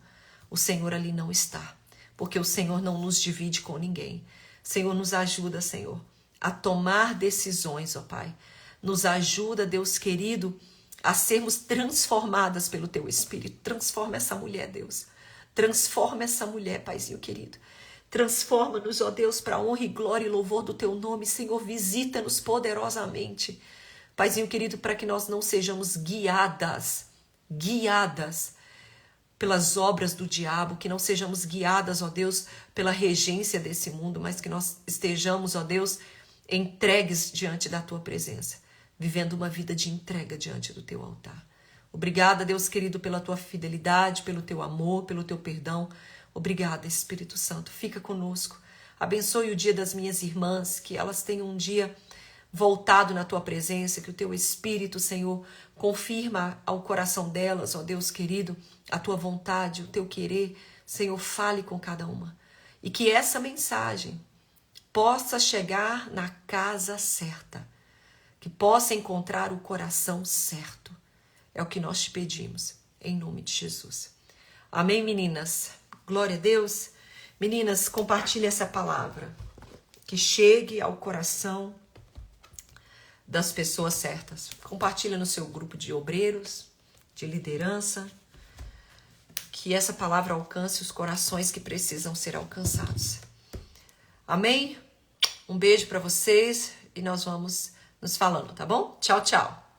[SPEAKER 1] O Senhor ali não está, porque o Senhor não nos divide com ninguém. Senhor, nos ajuda, Senhor, a tomar decisões, ó Pai. Nos ajuda, Deus querido, a sermos transformadas pelo Teu Espírito. Transforma essa mulher, Deus. Transforma essa mulher, Paizinho querido. Transforma-nos, ó Deus, para a honra e glória e louvor do Teu nome. Senhor, visita-nos poderosamente. Paizinho querido, para que nós não sejamos guiadas pelas obras do diabo, que não sejamos guiadas, ó Deus, pela regência desse mundo, mas que nós estejamos, ó Deus, entregues diante da Tua presença, vivendo uma vida de entrega diante do Teu altar. Obrigada, Deus querido, pela Tua fidelidade, pelo Teu amor, pelo Teu perdão. Obrigada, Espírito Santo. Fica conosco. Abençoe o dia das minhas irmãs, que elas tenham um dia voltado na tua presença, que o teu Espírito, Senhor, confirma ao coração delas, ó Deus querido, a tua vontade, o teu querer. Senhor, fale com cada uma. E que essa mensagem possa chegar na casa certa, que possa encontrar o coração certo. É o que nós te pedimos, em nome de Jesus. Amém, meninas? Glória a Deus. Meninas, compartilhe essa palavra, que chegue ao coração das pessoas certas. Compartilha no seu grupo de obreiros, de liderança, que essa palavra alcance os corações que precisam ser alcançados. Amém? Um beijo para vocês e nós vamos nos falando, tá bom? Tchau, tchau.